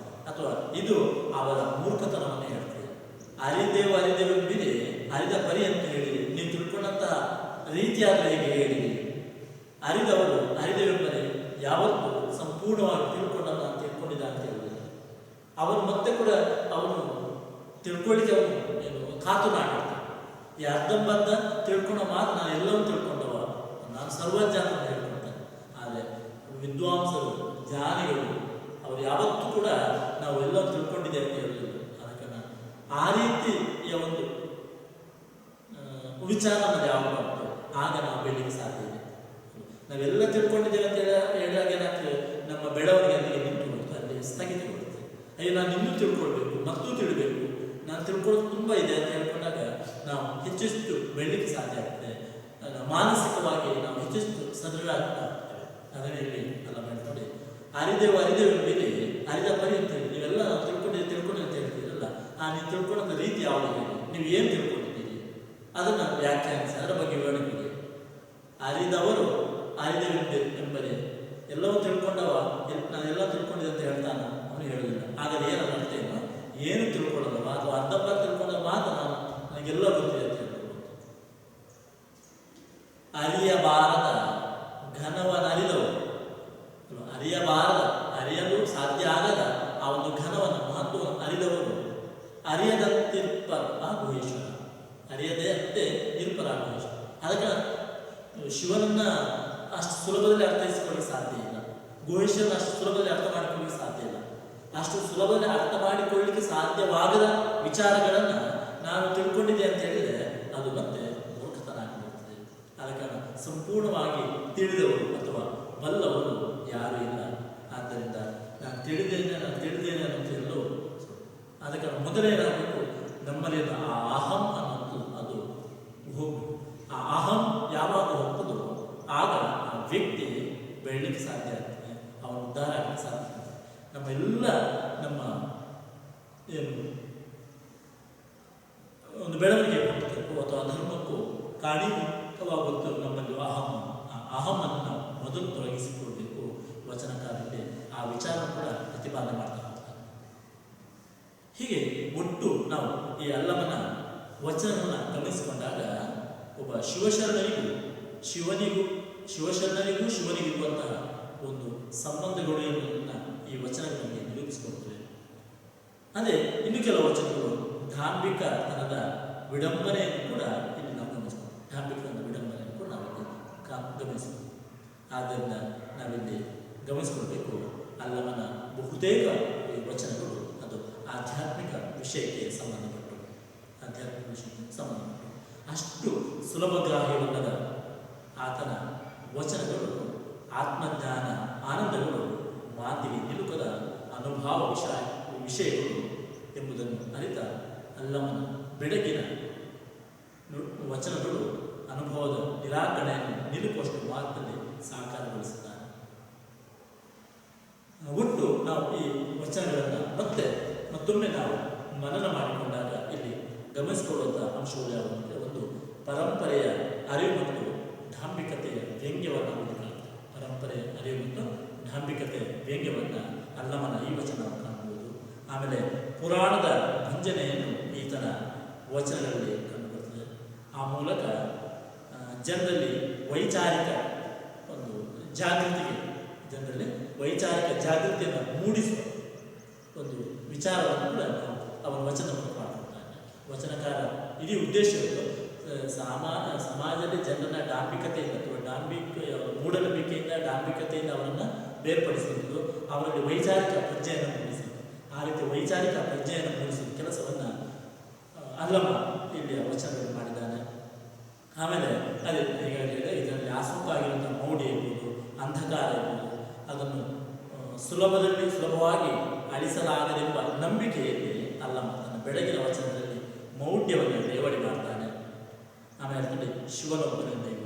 ಅಥವಾ ಇದು ಅವರ ಮೂರ್ಖತನವನ್ನು ಹೇಳ್ತದೆ. ಅರಿದೆವೆಂಬಿರಿ ಅರಿದ ಪರಿ ಅಂತ ಹೇಳಿ ನೀವು ತಿಳ್ಕೊಂಡಂಥ ರೀತಿಯಾದರೆ ಹೇಗೆ ಹೇಳಿ. ಅರಿದವರು ಅರಿದೆವೆಂಬರೆ ಯಾವತ್ತೂ ಸಂಪೂರ್ಣವಾಗಿ ತಿಳ್ಕೊಂಡಿದ್ದ ಅಂತ ಹೇಳಿದ್ರು. ಅವನು ಮತ್ತೆ ಕೂಡ ಅವನು ತಿಳ್ಕೊಳ್ಳಿಕ್ಕೆ ಅವನು ಏನು ಕಾತುನಾಡ್ತಾನೆ. ಈ ಅರ್ಧಂಬರ್ಧ ತಿಳ್ಕೊಂಡ ಮಾತು ನಾನು ಎಲ್ಲವೂ ತಿಳ್ಕೊಂಡವ, ನಾನು ಸರ್ವಜ್ಞ ಅಂತ ಹೇಳ್ಕೊಳ್ತಾನೆ. ಆದರೆ ವಿದ್ವಾಂಸರು, ಜ್ಞಾನಿಗಳು ಅವರು ಯಾವತ್ತೂ ಕೂಡ ನಾವು ಎಲ್ಲವೂ ತಿಳ್ಕೊಂಡಿದ್ದೇವೆ ಅಂತ ಹೇಳಿದ್ರು. ಅದಕ್ಕೆ ಆ ರೀತಿಯ ಒಂದು ವಿಚಾರ ನಮಗೆ ಯಾವಾಗ ಬರ್ತದೆ ಆಗ ನಾವು ಬೆಳೀಲಿಕ್ಕೆ ಸಾಧ್ಯ ಇದೆ. ನಾವೆಲ್ಲ ತಿಳ್ಕೊಂಡಿದ್ದೇವೆ ಅಂತ ಹೇಳಿದಾಗ ಏನಾಗ್ತದೆ, ನಮ್ಮ ಬೆಳವಣಿಗೆ ಅಲ್ಲಿಗೆ ನಿಂತು ಹೋಗ್ತದೆ, ಅಲ್ಲಿ ಸ್ಥಗಿತಗೊಳ್ಳುತ್ತೆ. ಅಯ್ಯೋ ನಾನು ಇನ್ನೂ ತಿಳ್ಕೊಳ್ಬೇಕು, ಮತ್ತೂ ತಿಳಬೇಕು, ನಾನು ತಿಳ್ಕೊಳ್ಳೋದು ತುಂಬ ಇದೆ ಅಂತ ಹೇಳ್ಕೊಂಡಾಗ ನಾವು ಹೆಚ್ಚೆಷ್ಟು ಬೆಳೀಲಿಕ್ಕೆ ಸಾಧ್ಯ ಆಗ್ತದೆ. ಮಾನಸಿಕವಾಗಿ ನಾವು ಹೆಚ್ಚೆಷ್ಟು ಸದೃಢ ಆಗ್ತಾ ಇರ್ತೇವೆ. ಅದನ್ನೇ ಹೇಳಿ ಅಲ್ಲ ಮಾಡ್ಕೊಂಡು ಅರಿದೆವೆಂಬಿರಿ ಅರಿದ ಪರಿ ಅಂತ ಹೇಳಿ ನೀವೆಲ್ಲ ತಿಳ್ಕೊಂಡು ಅಂತ ಹೇಳ್ತೀರಲ್ಲ, ನೀವು ತಿಳ್ಕೊಳ್ಳೋ ರೀತಿ ಯಾವುದು ಹೇಳಿ, ನೀವು ಏನು ತಿಳ್ಕೊಂಡಿದ್ದೀರಿ ಅದನ್ನು ವ್ಯಾಖ್ಯಾನಿಸಿ ಅದರ ಬಗ್ಗೆ ವಿವರಣೆ ಕೊಡಿ. ಅರಿದವರು ಅರಿದೆವೆಂಬರೆ ಎಲ್ಲವೂ ತಿಳ್ಕೊಂಡವ, ನಾನೆಲ್ಲ ತಿಳ್ಕೊಂಡಿದ್ದೆ ಅಂತ ಹೇಳ್ತಾನೆ, ಅವನು ಹೇಳುವುದಿಲ್ಲ. ಹಾಗಾದ್ರೆ ಏನಲ್ಲ ಅರ್ಥೇನು, ಏನು ತಿಳ್ಕೊಳ್ಳೋದವ ಅಥವಾ ಅರ್ಧಂಬರ್ಧ ತಿಳ್ಕೊಂಡ ಮಾತು ನನಗೆಲ್ಲ ಗೊತ್ತಿದೆ ಅಂತ ಹೇಳ್ಬೋದು. ಅರಿಯಬಾರದ ಘನವನರಿದವರು, ಅರಿಯಬಾರದ, ಅರಿಯಲು ಸಾಧ್ಯ ಆಗದ ಆ ಒಂದು ಘನವನ್ನು, ಮಹತ್ವವನ್ನು ಅರಿದವರು ಅರಿಯದಂತಿರ್ಪ ಆ ಗುಹೇಶ್ವರ, ಅರಿಯದೇ ಅಂತೆ ನಿರ್ಪರ ಗುಹೇಶ್ವರ. ಅದಕ್ಕೆ ಶಿವನನ್ನ ಅಷ್ಟು ಸುಲಭದಲ್ಲಿ ಅರ್ಥೈಸಿಕೊಳ್ಳಿಕ್ಕೆ ಸಾಧ್ಯ ಇಲ್ಲ, ಗುಹೇಶ್ವರನ ಅಷ್ಟು ಸುಲಭದಲ್ಲಿ ಅರ್ಥ ಮಾಡಿಕೊಳ್ಳಿಕ್ಕೆ ಸಾಧ್ಯ ಇಲ್ಲ. ಅಷ್ಟು ಸುಲಭದಲ್ಲಿ ಅರ್ಥ ಮಾಡಿಕೊಳ್ಳಲಿಕ್ಕೆ ಸಾಧ್ಯವಾಗದ ವಿಚಾರಗಳನ್ನು ನಾನು ತಿಳ್ಕೊಂಡಿದ್ದೆ ಅಂತ ಹೇಳಿದರೆ ಅದು ಮತ್ತೆ ಮೂರ್ಖತನ ಆಗಿಬಿಡ್ತದೆ. ಆದ ಕಾರಣ ಸಂಪೂರ್ಣವಾಗಿ ತಿಳಿದವರು ಅಥವಾ ಬಲ್ಲವರು ಯಾರೂ ಇಲ್ಲ. ಆದ್ದರಿಂದ ನಾನು ತಿಳಿದೇನೆ ಅಂತ ಎಲ್ಲೋ. ಆದ ಕಾರಣ ಮೊದಲೇನಾಗಬೇಕು, ನಮ್ಮಲ್ಲಿ ಆ ಅಹಂ ಅನ್ನೋದು ಅದು ಹೋಗಬೇಕು. ಆ ಅಹಂ ಯಾವಾಗ ಹೋಗ್ತದೋ ಆಗ ಆ ವ್ಯಕ್ತಿ ಬೆಳಲಿಕ್ಕೆ ಸಾಧ್ಯ ಆಗ್ತದೆ, ಅವನು ಉದ್ಧಾರ ಆಗಲಿಕ್ಕೆ ಸಾಧ್ಯ ಆಗ್ತದೆ. ನಮ್ಮೆಲ್ಲ ನಮ್ಮ ಏನು ಒಂದು ಬೆಳವಣಿಗೆ ಕೊಡಬೇಕು ಅಥವಾ ಧರ್ಮಕ್ಕೂ ಕಾರಣೀಭೂತವಾಗುವುದು ನಮ್ಮಲ್ಲಿ ಅಹಮನ್ನು ನಾವು ಮೊದಲು ತೊಲಗಿಸಿಕೊಳ್ಬೇಕು. ವಚನಕಾರರಲ್ಲಿ ಆ ವಿಚಾರ ಕೂಡ ಪ್ರತಿಪಾದನೆ ಮಾಡ್ತಾ ಹೋಗ್ತಾರೆ. ಹೀಗೆ ಒಟ್ಟು ನಾವು ಈ ಅಲ್ಲಮನ ವಚನವನ್ನು ಗಮನಿಸಿಕೊಂಡಾಗ ಒಬ್ಬ ಶಿವಶರಣರಿಗೂ ಶಿವನಿಗಿರುವಂತಹ ಒಂದು ಸಂಬಂಧಗಳು ಎನ್ನುವುದನ್ನು ಈ ವಚನಗಳಲ್ಲಿ ನಿರೂಪಿಸಿಕೊಳ್ತವೆ. ಅದೇ ಇನ್ನು ಕೆಲವು ವಚನಗಳು ಧಾರ್ಮಿಕತನದ ವಿಡಂಬನೆಯನ್ನು ಕೂಡ ಇಲ್ಲಿ ನಾವು ಗಮನಿಸ್ಬೋದು. ಧಾರ್ಮಿಕತನದ ವಿಡಂಬನೆಯನ್ನು ಕೂಡ ನಾವಿಲ್ಲಿ ಗಮನಿಸಬಹುದು. ಆದ್ದರಿಂದ ನಾವಿಲ್ಲಿ ಗಮನಿಸಿಕೊಳ್ಬೇಕು, ಅಲ್ಲಮನ ಬಹುತೇಕ ಈ ವಚನಗಳು ಅದು ಆಧ್ಯಾತ್ಮಿಕ ವಿಷಯಕ್ಕೆ ಸಂಬಂಧಪಟ್ಟವು. ಅಷ್ಟು ಸುಲಭಗ್ರಾಹ್ಯವಲ್ಲದ ಆತನ ವಚನಗಳು ಆತ್ಮಜ್ಞಾನ ಆನಂದಗಳು ಮಾತಿಗೆ ನಿಲುಕದ ಅನುಭವ ವಿಷಯಗಳು ಎಂಬುದನ್ನು ಅರಿತ ಅಲ್ಲಮನ ಬೆಳಗಿನ ವಚನಗಳು ಅನುಭವದ ನಿರಾಕರಣೆಯನ್ನು ನಿಲುಕುವಷ್ಟು ಮಾತಲ್ಲಿ ಸಾಕಾರಗೊಳಿಸುತ್ತಾನೆ. ಒಟ್ಟು ನಾವು ಈ ವಚನಗಳನ್ನು ಮತ್ತೊಮ್ಮೆ ನಾವು ಮನನ ಮಾಡಿಕೊಂಡಾಗ ಇಲ್ಲಿ ಗಮನಿಸಿಕೊಳ್ಳುವಂಥ ಅಂಶಗಳು ಯಾವುದಂದರೆ, ಒಂದು ಪರಂಪರೆಯ ಅರಿವು ಮತ್ತು ಢಾಂಬಿಕತೆಯ ವ್ಯಂಗ್ಯವನ್ನು ಪರಂಪರೆಯ ಅರಿವು ಮತ್ತು ಢಾಂಬಿಕತೆಯ ವ್ಯಂಗ್ಯವನ್ನು ಅಲ್ಲಮನ ಈ ವಚನ ಕಾಣಬಹುದು. ಆಮೇಲೆ ಪುರಾಣದ ಭಂಜನೆಯನ್ನು ಈತನ ವಚನಗಳಲ್ಲಿ ಕಂಡುಬರುತ್ತದೆ. ಆ ಮೂಲಕ ಜನರಲ್ಲಿ ವೈಚಾರಿಕ ಒಂದು ವೈಚಾರಿಕ ಜಾಗೃತಿಯನ್ನು ಮೂಡಿಸುವ ಒಂದು ವಿಚಾರವನ್ನು ಕೂಡ ಅವನ ವಚನವನ್ನು ಮಾಡಿಕೊಡ್ತಾನೆ. ವಚನಕಾರ ಇಡೀ ಉದ್ದೇಶಗಳು ಸಮಾಜದಲ್ಲಿ ಜನರನ್ನ ಡಾಂಬಿಕತೆಯಿಂದ ಅಥವಾ ಮೂಢನಂಬಿಕೆಯಿಂದ ಡಾಂಬಿಕತೆಯಿಂದ ಅವರನ್ನು ಬೇರ್ಪಡಿಸುವುದು, ಅವರಲ್ಲಿ ವೈಚಾರಿಕ ಪ್ರಜ್ಞೆಯನ್ನು ಮೂಡಿಸುವುದು. ಆ ರೀತಿ ವೈಚಾರಿಕ ಪ್ರಜ್ಞೆಯನ್ನು ಮೂಡಿಸುವ ಕೆಲಸವನ್ನು ಅಲ್ಲಮ ಇಲ್ಲಿ ವಚನಗಳು ಮಾಡಿದ್ದಾನೆ. ಆಮೇಲೆ ಅದೇ ಹೇಳಿದರೆ ಇದರಲ್ಲಿ ಆಸಕ್ತವಾಗಿರುವಂಥ ಮೌಢ್ಯ ಇರ್ಬೋದು, ಅಂಧಕಾರ ಇರ್ಬೋದು, ಅದನ್ನು ಸುಲಭವಾಗಿ ಅಳಿಸಲಾಗದೆಂಬ ನಂಬಿಕೆಯಲ್ಲಿ ಅಲ್ಲಮ ತನ್ನ ಬೆಳಗಿನ ವಚನದಲ್ಲಿ ಮೌಢ್ಯವನ್ನು ಲೇವಡಿ ಮಾಡ್ತಾನೆ. ಆಮೇಲೆ ನೋಡಿ, ಶಿವನೊಬ್ಬನೇ ದೈವ,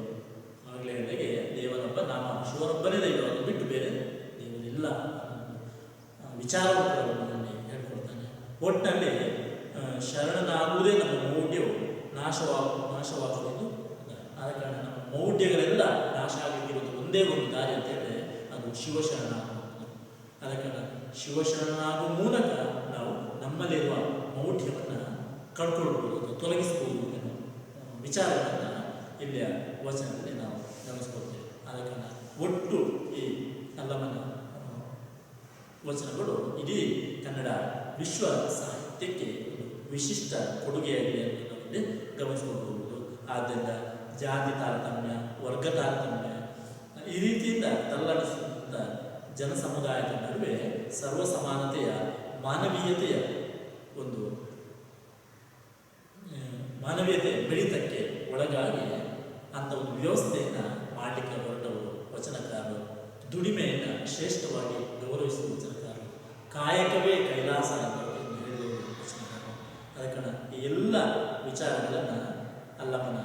ಆಗಲೇ ಹೇಳಿಗೆ ದೇವನೊಬ್ಬ ನಾಮ ಶಿವನೊಬ್ಬನೇ ದೈವ, ಅದು ಬಿಟ್ಟು ಬೇರೆ ದೇವರಿಲ್ಲ ವಿಚಾರವನ್ನು ಹೇಳ್ಕೊಡ್ತಾನೆ. ಒಟ್ಟಿನಲ್ಲಿ ಶರಣನಾಗುವುದೇ ನಮ್ಮ ಮೌಢ್ಯವು ನಾಶವಾಗುವುದು. ಆದ ಕಾರಣ ನಮ್ಮ ಮೌಢ್ಯಗಳೆಲ್ಲ ನಾಶ ಆಗಲಿಕ್ಕಿರುವುದು ಒಂದೇ ಒಂದು ದಾರಿ ಅಂತ ಹೇಳಿದ್ರೆ ಅದು ಶಿವಶರಣಾಗುವುದು. ಆದ ಕಾರಣ ಶಿವಶರಣನಾಗುವ ಮೂಲಕ ನಾವು ನಮ್ಮಲ್ಲಿರುವ ಮೌಢ್ಯವನ್ನು ಕಳ್ಕೊಳ್ಬೋದು, ತೊಲಗಿಸಬಹುದು ಎನ್ನುವ ವಿಚಾರವನ್ನು ಇಲ್ಲಿಯ ವಚನದಲ್ಲಿ ನಾವು ಗಮನಿಸ್ಕೊಳ್ತೇವೆ. ಆದ ಕಾರಣ ಒಟ್ಟು ಈ ಅಲ್ಲಮನ ವಚನಗಳು ಇಡೀ ಕನ್ನಡ ವಿಶ್ವ ಸಾಹಿತ್ಯಕ್ಕೆ ವಿಶಿಷ್ಟ ಕೊಡುಗೆಯಾಗಿದೆ ಎಂದು ನಾವಿಲ್ಲಿ ಗಮನಿಸಿಕೊಳ್ಳಬಹುದು. ಆದ್ದರಿಂದ ಜಾತಿ ತಾರತಮ್ಯ, ವರ್ಗ ತಾರತಮ್ಯ ಈ ರೀತಿಯಿಂದ ತಲ್ಲಣಿಸಿದಂಥ ಜನಸಮುದಾಯದ ನಡುವೆ ಸರ್ವ ಸಮಾನತೆಯ ಮಾನವೀಯತೆಯ ಬೆಳೀತಕ್ಕೆ ಒಳಗಾಗಿ ಅಂಥ ಒಂದು ವ್ಯವಸ್ಥೆಯನ್ನು ಮಾಡಲಿಕ್ಕೆ ಹೊರಟವರು ವಚನಕಾರರು. ದುಡಿಮೆಯನ್ನು ಶ್ರೇಷ್ಠವಾಗಿ ಗೌರವಿಸುವ ವಚನಕಾರರು, ಕಾಯಕವೇ ಕೈಲಾಸ ಎಂದು ಹೇಳಿದವರು ವಚನಕಾರರು. ಅದಕ್ಕೆ ಈ ಎಲ್ಲ ವಿಚಾರಗಳನ್ನು ಅಲ್ಲಮನ